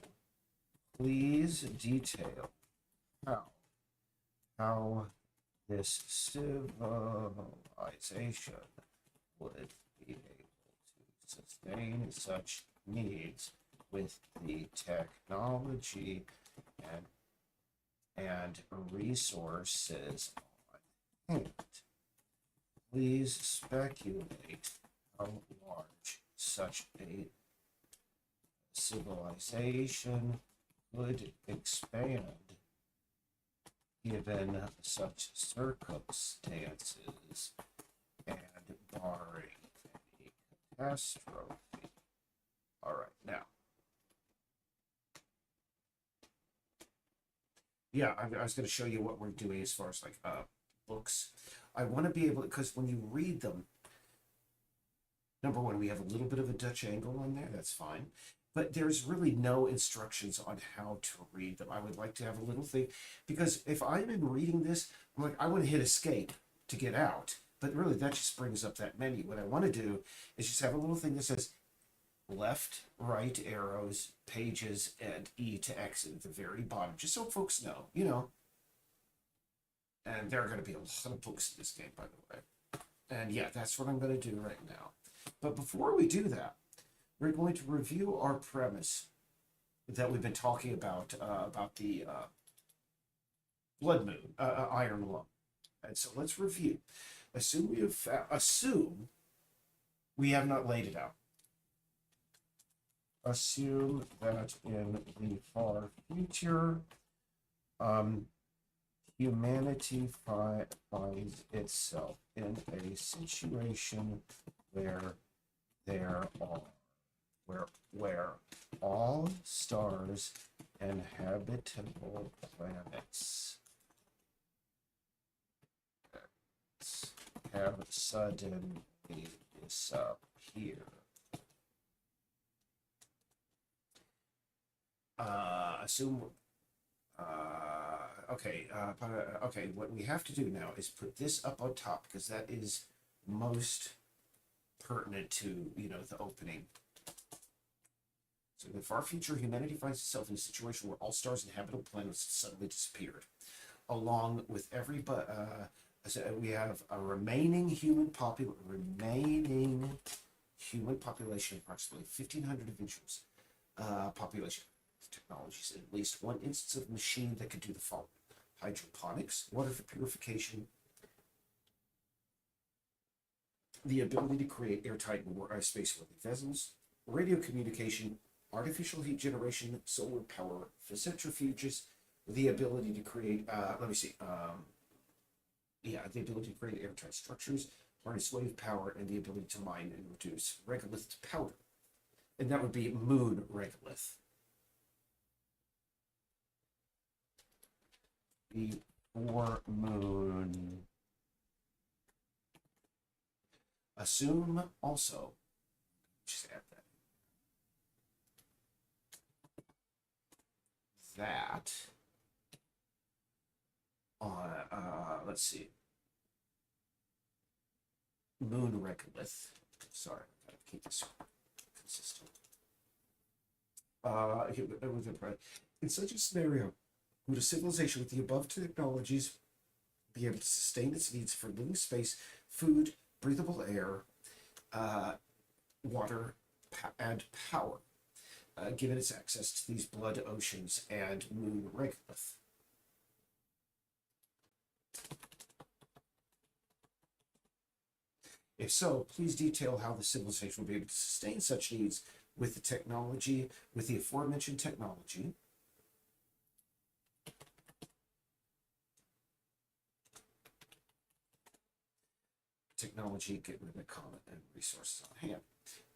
please detail how this civilization would be able to sustain such needs with the technology and resources on hand. Please speculate how large such a civilization could expand given such circumstances and barring any catastrophe. All right, now. Yeah, I was going to show you what we're doing as far as like books. I want to be able, because when you read them, number one, we have a little bit of a Dutch angle on there. That's fine. But there's really no instructions on how to read them. I would like to have a little thing, because if I'm in reading this, I'm like, I want to hit escape to get out. But really, that just brings up that menu. What I want to do is just have a little thing that says left, right arrows, pages, and E to exit at the very bottom, just so folks know, you know. And there are going to be a lot of books in this game, by the way. And yeah, that's what I'm going to do right now. But before we do that, we're going to review our premise that we've been talking about the Blood Moon, Iron Lung. And so let's review. Assume we have not laid it out. Assume that in the far future, humanity finds itself in a situation where all stars and habitable planets have suddenly disappeared. Okay, what we have to do now is put this up on top, because that is most pertinent to, the opening. So in the far future, humanity finds itself in a situation where all stars and habitable planets suddenly disappeared. Along with so we have a remaining human population of approximately 1,500 individuals. Population technologies, and at least one instance of machine that could do the following: hydroponics, water for purification, the ability to create airtight and space-worthy vessels, radio communication, artificial heat generation, solar power for centrifuges, the ability to create, the ability to create airtight structures, harness wave power, and the ability to mine and reduce regolith to powder. And that would be moon regolith. Before moon. Assume also, just add that. Let's see. Moon regolith. Sorry, I gotta keep this consistent. In such a scenario, would a civilization with the above technologies be able to sustain its needs for living space, food, breathable air, water, and power, given its access to these blood oceans and moon regolith? If so, please detail how the civilization will be able to sustain such needs with the aforementioned technology. Given the common and resources on hand.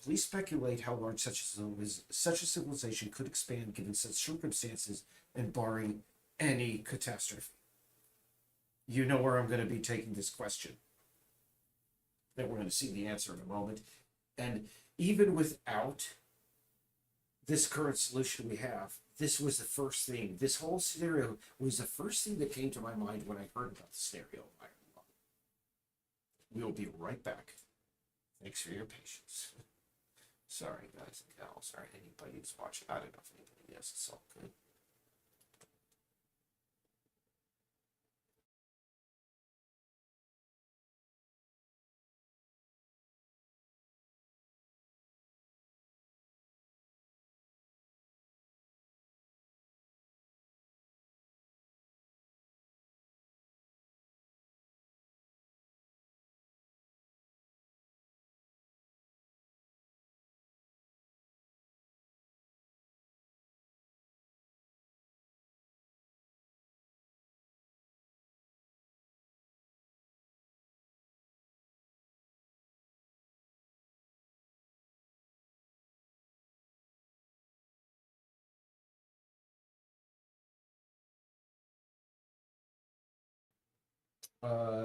Please speculate how large such a civilization could expand given such circumstances and barring any catastrophe. You know where I'm going to be taking this question. And we're going to see the answer in a moment. And even without this current solution we have, this was the first thing. This whole scenario was the first thing that came to my mind when I heard about the scenario. We'll be right back. Thanks for your patience. Sorry, guys and gals. Sorry, anybody who's watching. I don't know if anybody is. It's all good.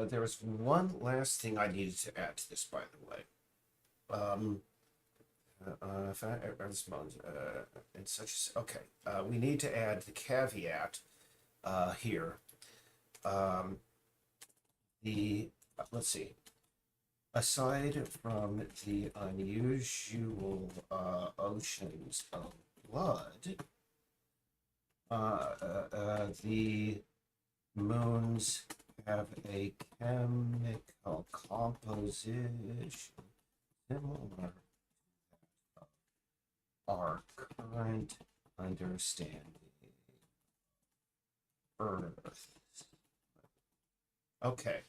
There was one last thing I needed to add to this, by the way. We need to add the caveat here. Let's see. Aside from the unusual oceans of blood, the moons have a chemical composition similar to our current understanding of Earth. Okay.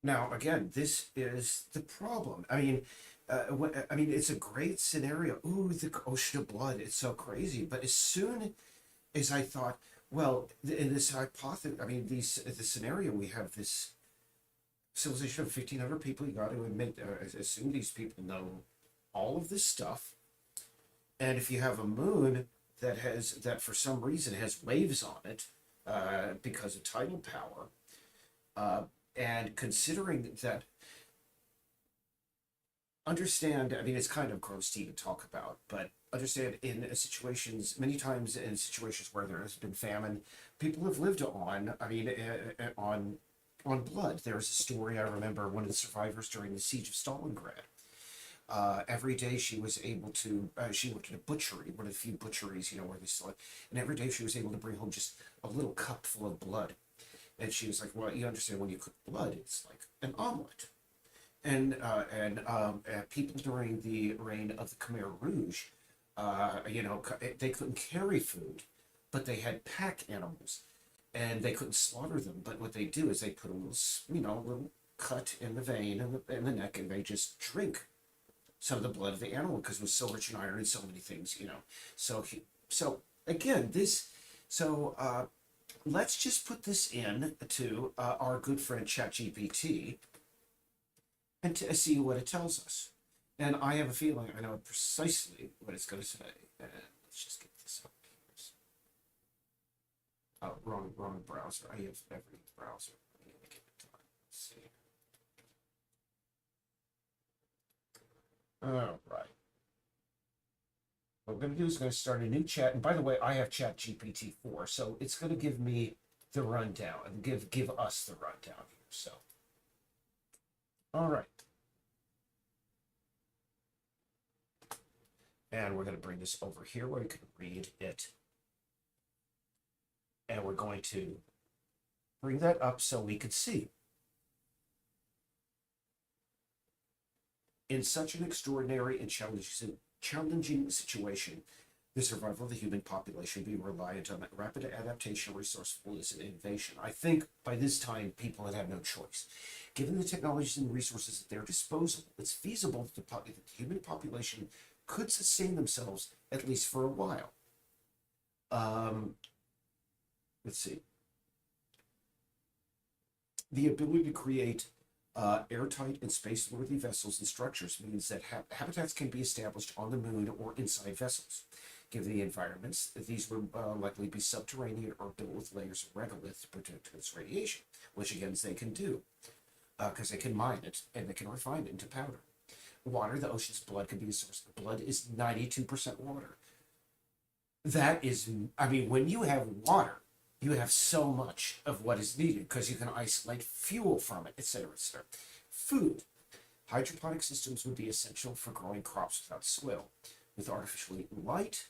Now, again, this is the problem. It's a great scenario. Ooh, the ocean of blood. It's so crazy. But as soon as I thought, well, in this hypothesis, the scenario, we have this civilization of 1,500 people. You got to admit, assume these people know all of this stuff. And if you have a moon that for some reason has waves on it because of tidal power, and considering that, it's kind of gross to even talk about, but understand many times in situations where there has been famine, people have lived on on blood. There's a story I remember, one of the survivors during the siege of Stalingrad. Every day she was able to, she worked at a butchery, one of the few butcheries, where they still, and every day she was able to bring home just a little cup full of blood. And she was like, well, you understand, when you cook blood, it's like an omelet. And people during the reign of the Khmer Rouge, they couldn't carry food, but they had pack animals, and they couldn't slaughter them. But what they do is they put a little, a little cut in the vein in the neck, and they just drink some of the blood of the animal because it was so rich in iron and so many things. So again, let's just put this in to our good friend ChatGPT and to see what it tells us. And I have a feeling I know precisely what it's going to say. And let's just get this up here. Oh, wrong browser. I have every browser. I need to get it done. Let's see. All right. What we're going to do is going to start a new chat. And by the way, I have Chat GPT 4, so it's going to give me the rundown and give us the rundown here. So, all right. And we're going to bring this over here where we can read it. And we're going to bring that up so we could see. In such an extraordinary and challenging situation, the survival of the human population being reliant on rapid adaptation, resourcefulness, and innovation. I think by this time, people had no choice. Given the technologies and resources at their disposal, it's feasible that the human population could sustain themselves at least for a while. Let's see. The ability to create airtight and space-worthy vessels and structures means that habitats can be established on the moon or inside vessels. Given the environments, these would likely be subterranean or built with layers of regolith to protect against radiation, which again they can do because they can mine it and they can refine it into powder. Water, the ocean's blood, can be a source. Blood is 92% water. That is, when you have water, you have so much of what is needed because you can isolate fuel from it, etc., etc. Food. Hydroponic systems would be essential for growing crops without soil, with artificially light.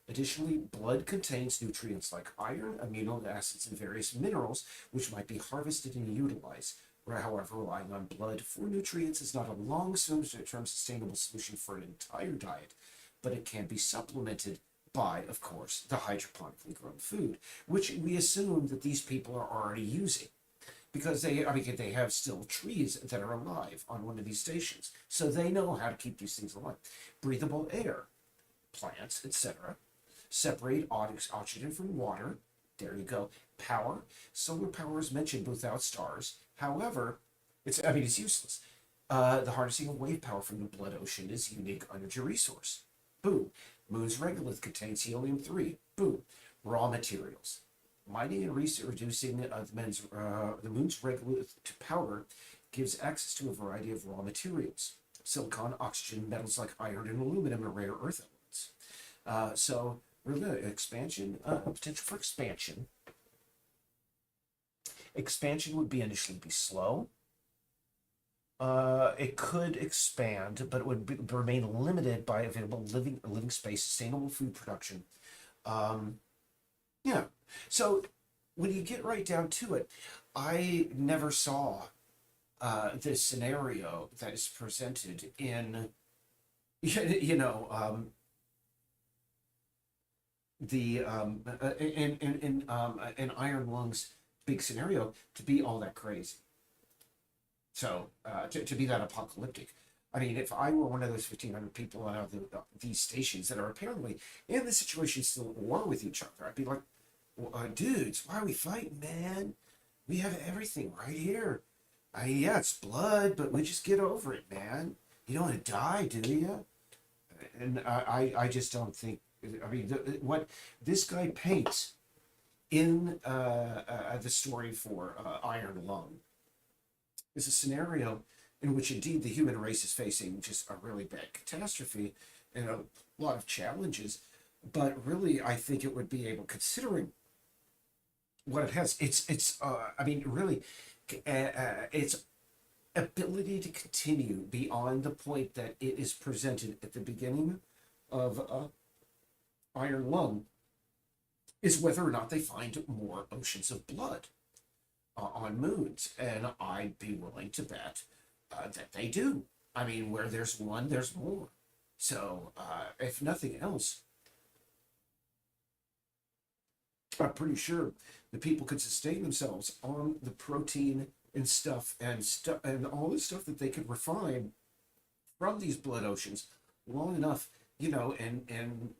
Additionally, blood contains nutrients like iron, amino acids, and various minerals, which might be harvested and utilized. However, relying on blood for nutrients is not a long-term sustainable solution for an entire diet, but it can be supplemented by, of course, the hydroponically grown food, which we assume that these people are already using, because they have still trees that are alive on one of these stations, so they know how to keep these things alive. Breathable air, plants, etc. Separate oxygen from water. There you go. Power. Solar power is mentioned without stars. However, it's useless. The harnessing of wave power from the blood ocean is a unique energy resource. Boom. Moon's regolith contains helium-3. Boom. Raw materials. Mining and reducing the moon's regolith to powder gives access to a variety of raw materials. Silicon, oxygen, metals like iron and aluminum, and rare earth elements. So, really, potential for expansion. Expansion would initially be slow. It could expand, but it would remain limited by available living space, sustainable food production. Yeah. So when you get right down to it, I never saw this scenario that is presented in, in Iron Lung's big scenario to be all that crazy. So to be that apocalyptic. If I were one of those 1,500 people on these stations that are apparently in the situation still at war with each other, I'd be like, well, dudes, why are we fighting, man? We have everything right here. Yeah, it's blood, but we just get over it, man. You don't want to die, do you? And I just don't think. What this guy paints in the story for Iron Lung is a scenario in which indeed the human race is facing just a really bad catastrophe and a lot of challenges, but really I think it would be able, considering what it has, really, its ability to continue beyond the point that it is presented at the beginning of Iron Lung is whether or not they find more oceans of blood on moons, and I'd be willing to bet that they do. I mean, where there's one, there's more. So, if nothing else, I'm pretty sure the people could sustain themselves on the protein and stuff and all the stuff that they could refine from these blood oceans long enough, and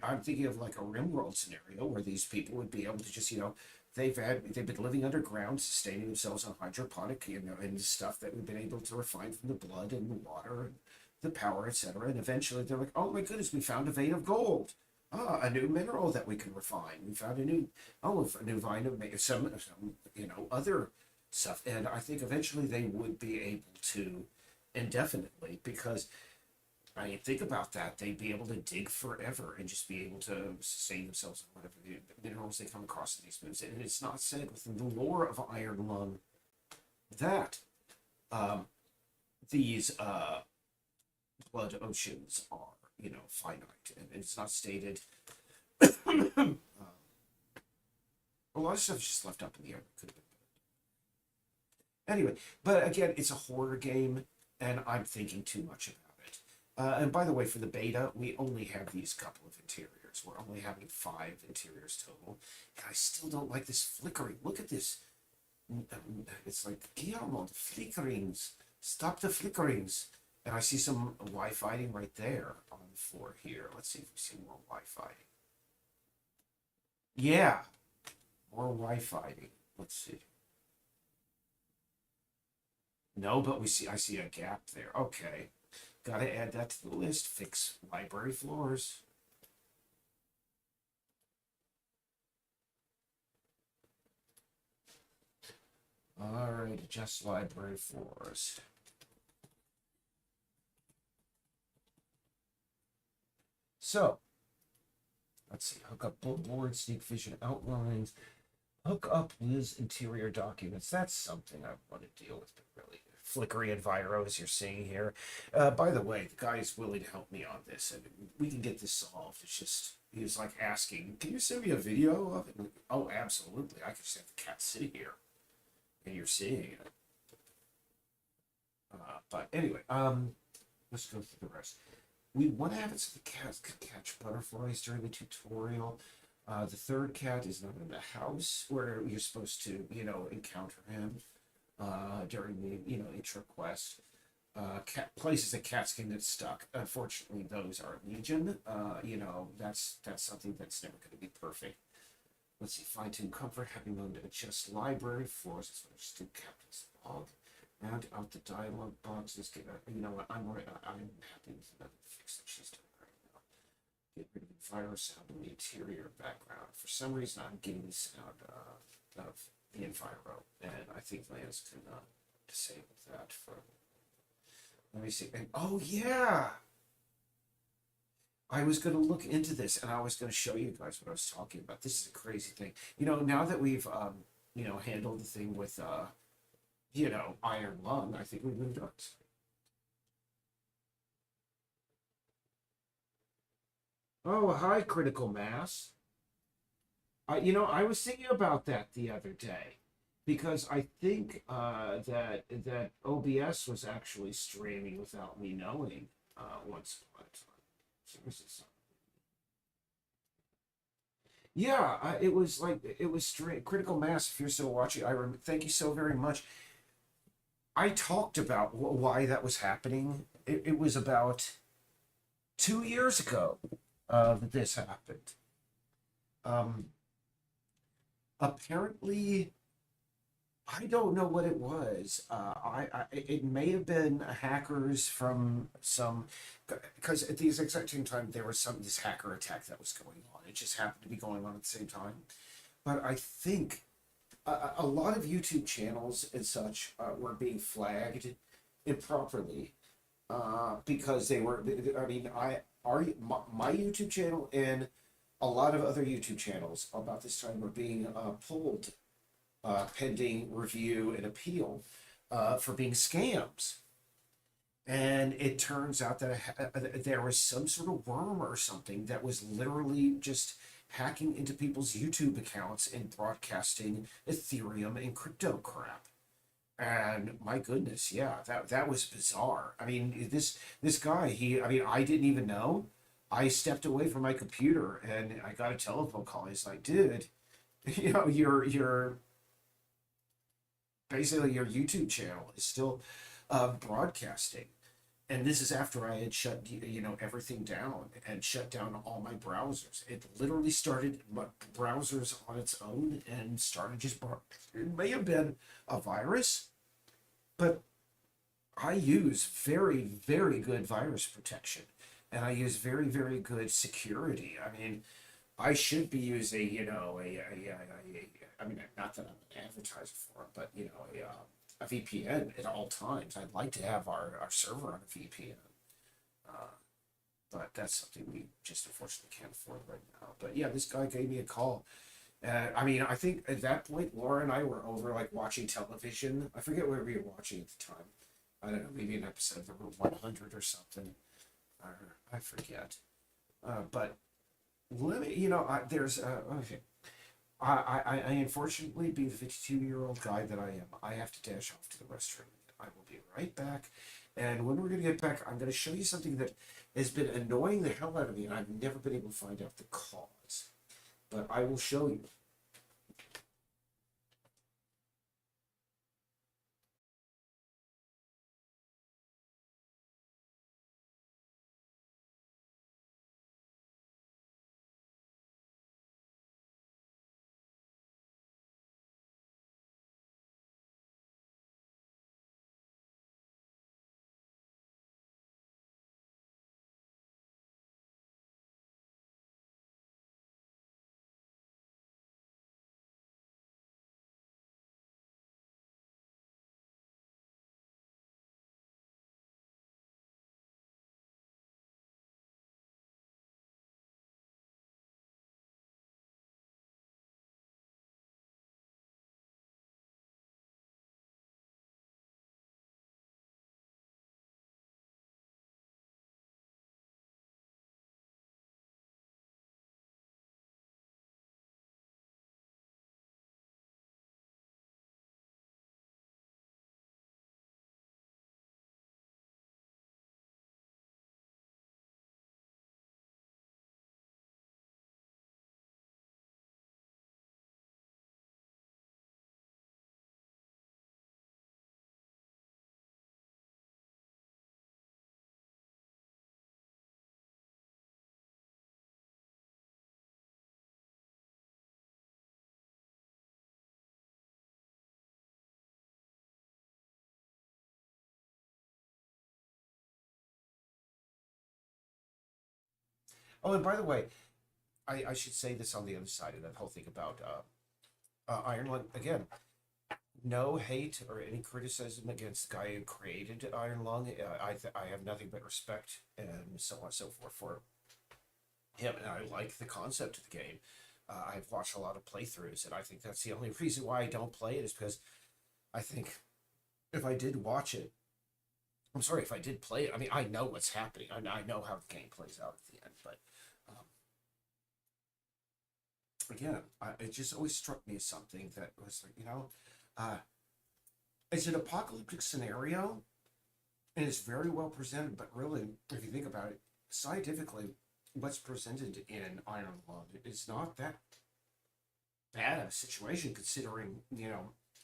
I'm thinking of like a Rimworld scenario where these people would be able to just, they've been living underground, sustaining themselves on hydroponic, and stuff that we've been able to refine from the blood and the water and the power, etc. And eventually they're like, oh my goodness, we found a vein of gold. Ah, a new mineral that we can refine. We found a new vine of some other stuff. And I think eventually they would be able to indefinitely, because I mean, think about that. They'd be able to dig forever and just be able to sustain themselves on whatever the minerals they come across in these moons. And it's not said within the lore of Iron Lung that these blood oceans are, finite. And it's not stated. A lot of stuff is just left up in the air. Could have been. Anyway, but again, it's a horror game, and I'm thinking too much about it. And by the way, for the beta, we only have these couple of interiors. We're only having 5 interiors total. And I still don't like this flickering. Look at this. It's like, Guillermo, the flickerings. Stop the flickerings. And I see some Wi-Fi-ing right there on the floor here. Let's see if we see more Wi-Fi. Yeah, more Wi-Fi-ing. Let's see. No, but I see a gap there. Okay. Gotta add that to the list. Fix library floors. All right, adjust library floors. So, let's see. Hook up board, sneak vision outlines. Hook up Wiz interior documents. That's something I want to deal with, but really flickery enviro as you're seeing here. By the way, the guy is willing to help me on this, and we can get this solved. It's just, he was like asking, can you send me a video of it? And, oh, absolutely. I can just have the cat sitting here, and you're seeing it. But anyway, let's go through the rest. We want to have it so the cats could catch butterflies during the tutorial. The third cat is not in the house where you're supposed to, encounter him during the, intro quest. Places that cats can get stuck. Unfortunately, those are legion. That's something that's never going to be perfect. Let's see, fine-tune comfort, happy mode, adjust library floors. That's what I just did. Captain's log. Round out the dialogue box. Let's get, I'm happy with the fix that she's doing right now. Get rid of the virus sound in the interior background. For some reason, I'm getting the sound of the enviro, and I think Lance can disable that for. Let me see. And oh yeah, I was going to look into this, and I was going to show you guys what I was talking about. This is a crazy thing. Now that we've handled the thing with Iron Lung, I think we've moved on. Oh, hi, Critical Mass. I was thinking about that the other day because I think that OBS was actually streaming without me knowing once upon a time. So this is yeah, it was like it was Critical Mass. If you're still watching, thank you so very much. I talked about why that was happening. It was about 2 years ago that this happened. Apparently, I don't know what it was. It may have been hackers from some, because at the exact same time there was this hacker attack that was going on. It just happened to be going on at the same time. But I think a lot of YouTube channels and such were being flagged improperly because they were. I mean, my YouTube channel and a lot of other YouTube channels about this time were being pulled pending review and appeal for being scams. And it turns out that there was some sort of worm or something that was literally just hacking into people's YouTube accounts and broadcasting Ethereum and crypto crap. And my goodness, yeah, that was bizarre. I mean, this guy, I mean, I didn't even know. I stepped away from my computer and I got a telephone call. He's like, dude, your basically your YouTube channel is still broadcasting. And this is after I had shut everything down and shut down all my browsers. It literally started my browsers on its own and started it may have been a virus, but I use very, very good virus protection and I use very, very good security. I mean, I should be using, I mean, not that I'm an advertiser for it, but, a VPN at all times. I'd like to have our server on a VPN. Uh, but that's something we just unfortunately can't afford right now. But yeah, this guy gave me a call. I mean, I think at that point, Laura and I were over like watching television. I forget what we were watching at the time. I don't know, maybe an episode of the Room 100 or something. Or I forget. But let me, there's, okay. I unfortunately, being the 52-year-old guy that I am, I have to dash off to the restroom. I will be right back. And when we're going to get back, I'm going to show you something that has been annoying the hell out of me, and I've never been able to find out the cause. But I will show you. Oh, and by the way, I should say this on the other side of that whole thing about Ireland. Again, no hate or any criticism against the guy who created Iron Lung. I have nothing but respect and so on and so forth for him, and I like the concept of the game. I've watched a lot of playthroughs, and I think that's the only reason why I don't play it is because I think if I did watch it, I'm sorry, if I did play it, I mean, I know what's happening. I know how the game plays out at the end, but um, again, it just always struck me as something that was like, uh, it's an apocalyptic scenario, and it's very well presented, but really, if you think about it, scientifically, what's presented in Iron Lung is not that bad of a situation considering,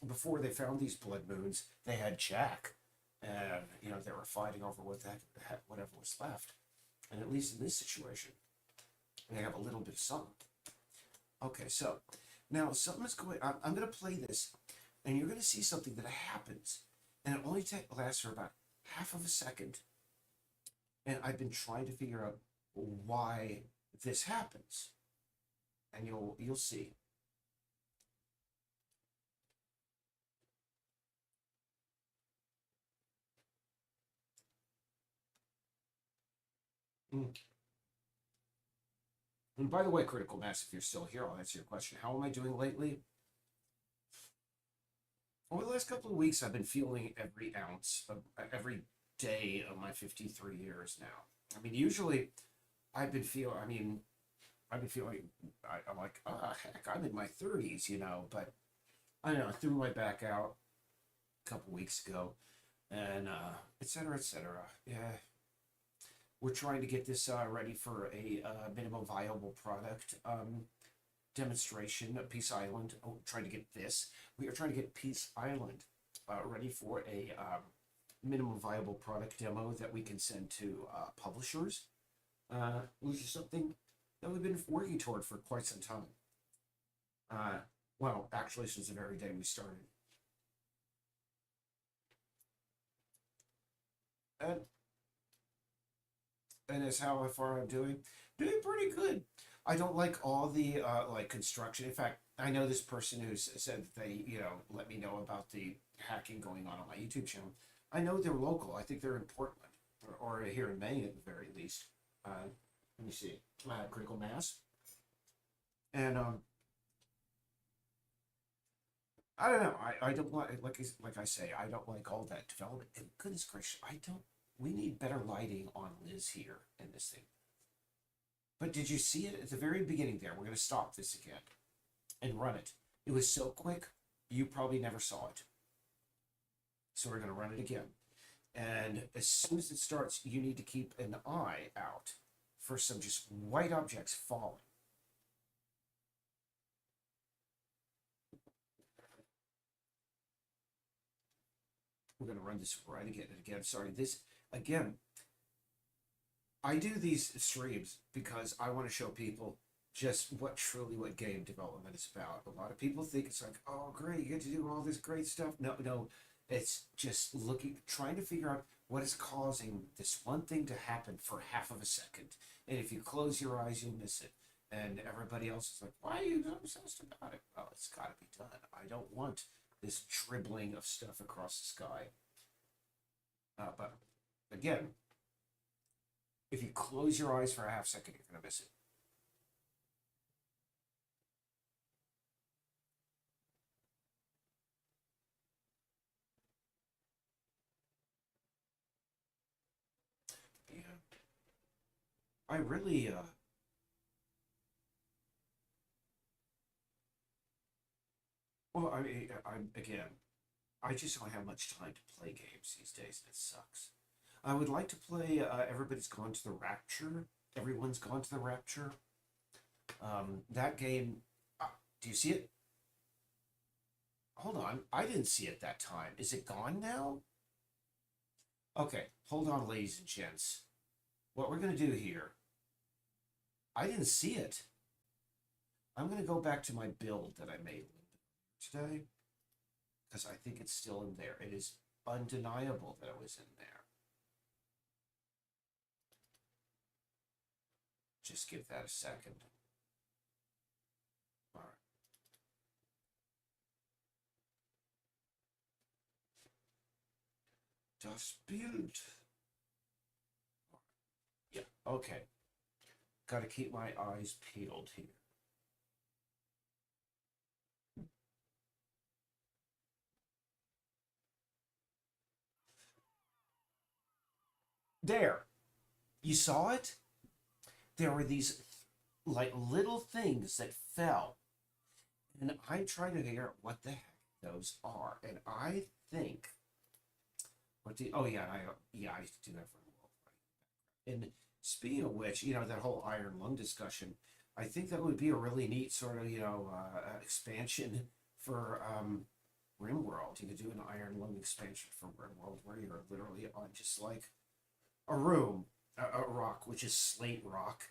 before they found these blood moons, they had Jack, and they were fighting over whatever was left, and at least in this situation, they have a little bit of something. Okay, so now something is going. I'm going to play this, and you're going to see something that happens, and it only lasts for about half of a second, and I've been trying to figure out why this happens, and you'll see. Mm. And by the way, Critical Mass, if you're still here, I'll answer your question. How am I doing lately? Over the last couple of weeks, I've been feeling every ounce of every day of my 53 years now. I mean, usually I've been feeling, I mean, I've been feeling, I'm like, ah, heck, I'm in my 30s, you know, but I don't know, I threw my back out a couple weeks ago and et cetera, et cetera. Yeah, we're trying to get this ready for a minimum viable product demonstration at Peace Island. Oh, trying to get this. We are trying to get Peace Island ready for a minimum viable product demo that we can send to publishers, which is something that we've been working toward for quite some time. Well, actually, since the very day we started. And and as how far I'm doing pretty good. I don't like all the like construction. In fact, I know this person who's said that they, let me know about the hacking going on my YouTube channel. I know they're local. I think they're in Portland or here in Maine at the very least. Let me see, Critical Mass, and I don't know. I don't like I say, I don't like all that development. And goodness gracious, I don't. We need better lighting on Liz here in this thing. But did you see it at the very beginning there? We're going to stop this again and run it. It was so quick, you probably never saw it. So we're going to run it again. And as soon as it starts, you need to keep an eye out for some just white objects falling. We're going to run this right again and again. Sorry, this, again, I do these streams because I want to show people just what game development is about. A lot of people think it's like, oh, great, you get to do all this great stuff. No, it's just trying to figure out what is causing this one thing to happen for half of a second. And if you close your eyes, you'll miss it. And everybody else is like, why are you so obsessed about it? Well, it's got to be done. I don't want this dribbling of stuff across the sky. But again, if you close your eyes for a half second, you're going to miss it. Yeah. I really, well, I just don't have much time to play games these days, and it sucks. I would like to play Everybody's Gone to the Rapture. Everyone's Gone to the Rapture. That game, do you see it? Hold on, I didn't see it that time. Is it gone now? Okay, hold on, ladies and gents. What we're going to do here, I didn't see it. I'm going to go back to my build that I made today because I think it's still in there. It is undeniable that it was in there. Just give that a second. All right. Das Bild. Yeah, okay. Got to keep my eyes peeled here. There. You saw it? There were these like little things that fell. And I'm trying to figure out what the heck those are. And I think oh yeah, I used to do that for a while. And speaking of which, that whole iron lung discussion, I think that would be a really neat sort of, expansion for RimWorld. You could do an iron lung expansion for RimWorld where you're literally on just like a room, a rock, which is slate rock.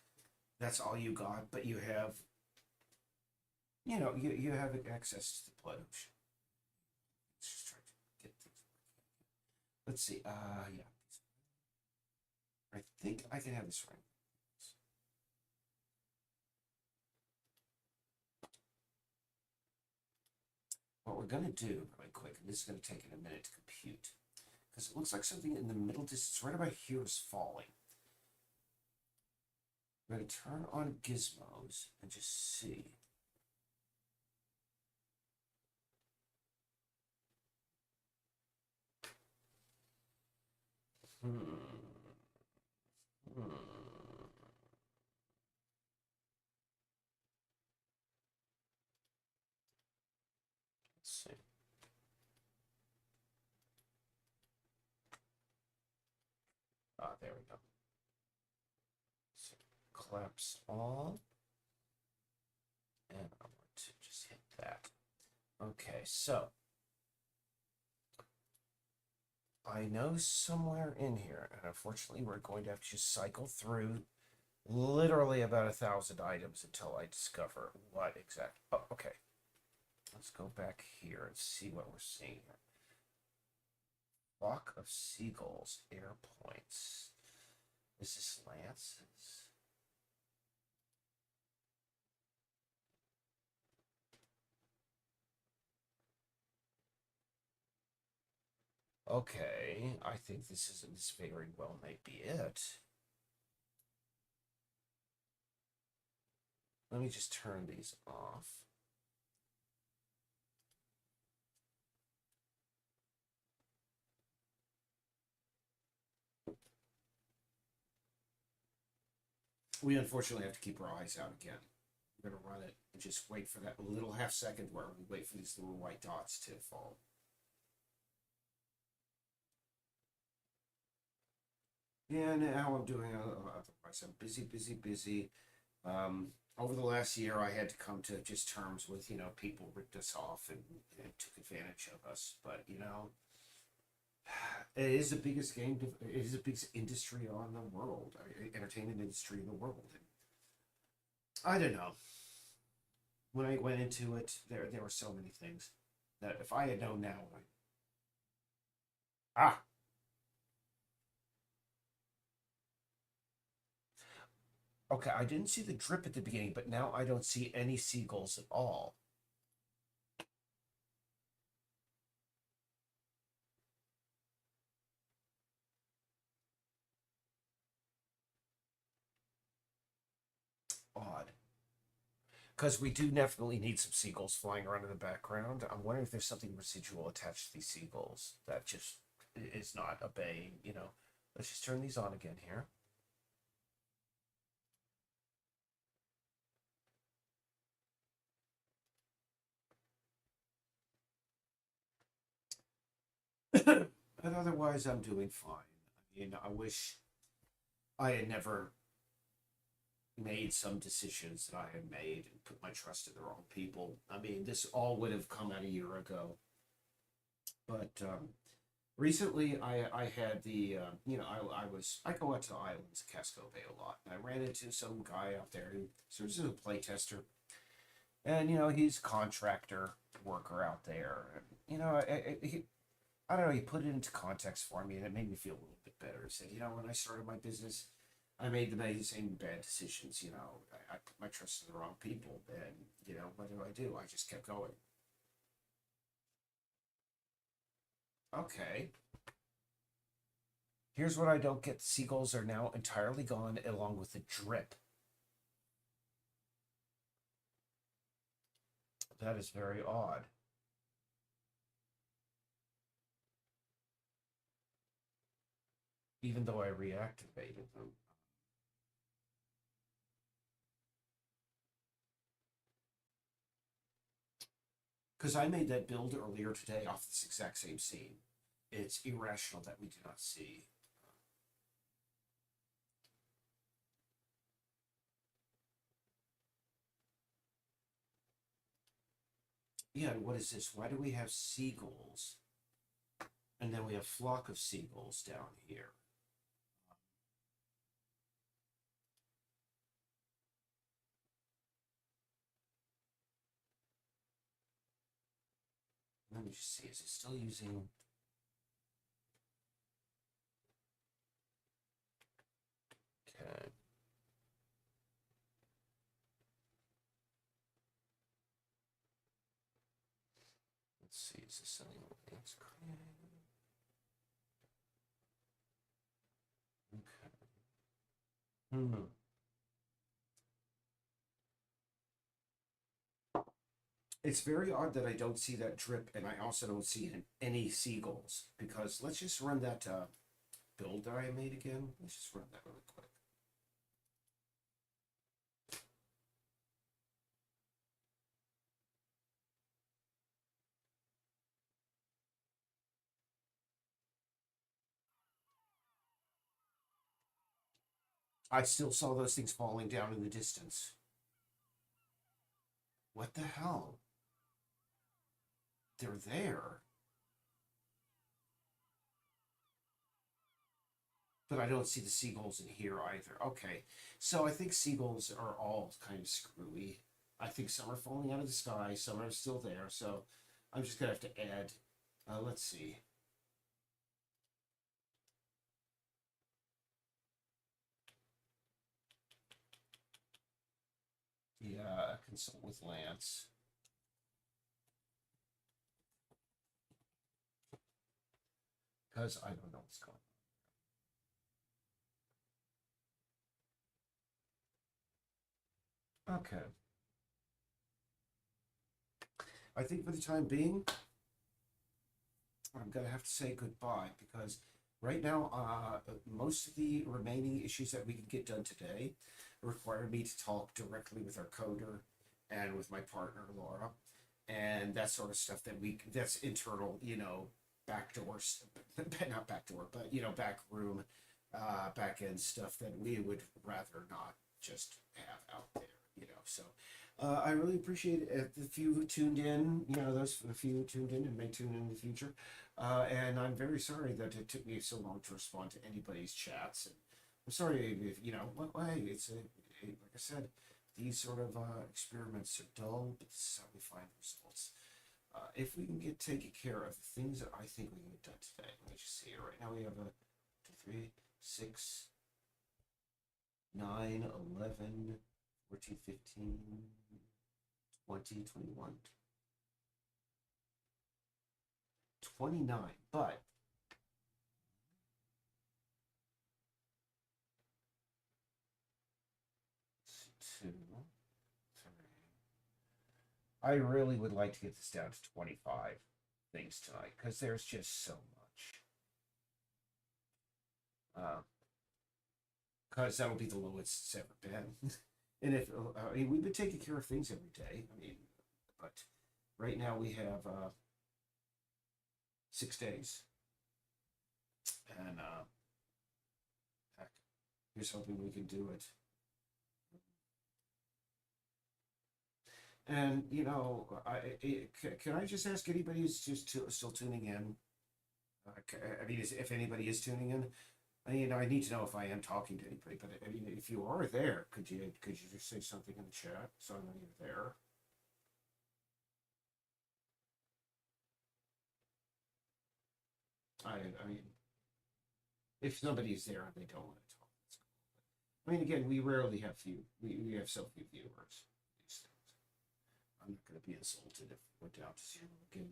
That's all you got, but you have, you have access to the blood ocean. Let's just try to get things working. Let's see. Yeah. I think I can have this right. What we're going to do really quick, and this is going to take a minute to compute, because it looks like something in the middle distance right about here is falling. We're going to turn on gizmos and just see. Hmm. Let's see. There we go. So collapse all. And I want to just hit that. Okay, so I know somewhere in here, and unfortunately we're going to have to cycle through literally about 1,000 items until I discover what exactly. Oh, okay. Let's go back here and see what we're seeing here. Flock of seagulls, air points. Is this lances? Okay, I think this very well may be it. Let me just turn these off. We unfortunately have to keep our eyes out again. We're gonna run it and just wait for that little half second where we wait for these little white dots to fall. Yeah, now I'm doing otherwise. I'm busy. Over the last year, I had to come to just terms with, people ripped us off and took advantage of us. But, it is the biggest it is the biggest industry on the world, entertainment industry in the world. And I don't know. When I went into it, there were so many things that if I had known now, ah, okay, I didn't see the drip at the beginning, but now I don't see any seagulls at all. Odd. Because we do definitely need some seagulls flying around in the background. I'm wondering if there's something residual attached to these seagulls that just is not obeying. Let's just turn these on again here. But otherwise, I'm doing fine. I wish I had never made some decisions that I had made and put my trust in the wrong people. This all would have come out a year ago. But recently, I had I go out to the islands of Casco Bay a lot, and I ran into some guy out there who serves as a play tester, and he's a contractor worker out there, and I don't know, he put it into context for me, and it made me feel a little bit better. He said, when I started my business, I made the same bad decisions. I put my trust in the wrong people, and what do? I just kept going. Okay. Here's what I don't get. The seagulls are now entirely gone, along with the drip. That is very odd. Even though I reactivated them. Because I made that build earlier today off this exact same scene. It's irrational that we do not see. Yeah, and what is this? Why do we have seagulls? And then we have flock of seagulls down here. Let me just see. Is it still using? Okay. Let's see. Is this something that's created? Okay. Hmm. It's very odd that I don't see that drip, and I also don't see any seagulls. Because let's just run that. build that I made again. Let's just run that really quick. I still saw those things falling down in the distance. What the hell? They're there. But I don't see the seagulls in here either. Okay, so I think seagulls are all kind of screwy. I think some are falling out of the sky, some are still there. So I'm just gonna have to add. Let's see. Yeah, consult with Lance. Because I don't know what's going on. Okay. I think for the time being, I'm gonna have to say goodbye because right now, most of the remaining issues that we can get done today require me to talk directly with our coder and with my partner Laura, and that sort of stuff that's internal, backdoors, not backdoor, but back room, back end stuff that we would rather not just have out there, So I really appreciate it. The few who tuned in, those a few who tuned in and may tune in the future. And I'm very sorry that it took me so long to respond to anybody's chats. And I'm sorry if, well, hey, like I said, these sort of experiments are dull, but this is how we find results. If we can get taken care of the things that I think we can get done today, let me just see here. Right now we have a 2, 3, 6, 9, 11, 14, 15, 20, 21, 29. But two, three. I really would like to get this down to 25 things tonight because there's just so much. Because that'll be the lowest it's ever been. And if I mean, we've been taking care of things every day. I mean, but right now we have 6 days, and heck, here's hoping we can do it. And can I just ask anybody who's just still tuning in? I mean, if anybody is tuning in, I need to know if I am talking to anybody. But I mean, if you are there, could you just say something in the chat so I know you're there? I mean, if somebody's there and they don't want to talk, that's cool. I mean, again, we rarely have we have so few viewers. These things. I'm not going to be insulted if we're down to 0 again.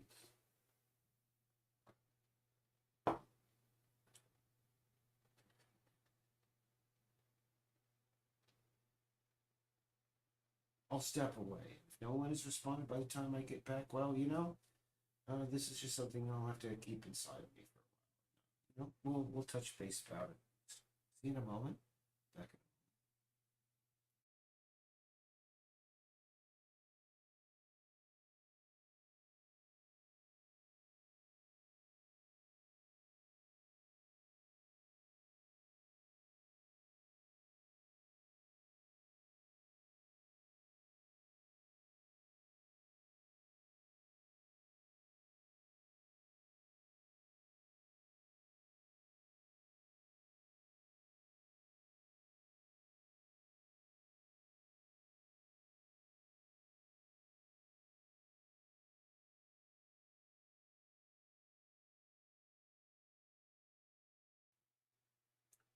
I'll step away. If no one has responded by the time I get back, well, this is just something I'll have to keep inside of me for a while. We'll touch base about it. See you in a moment. Back.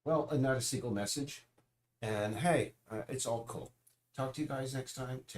Well, not a single message. And hey, it's all cool. Talk to you guys next time. Take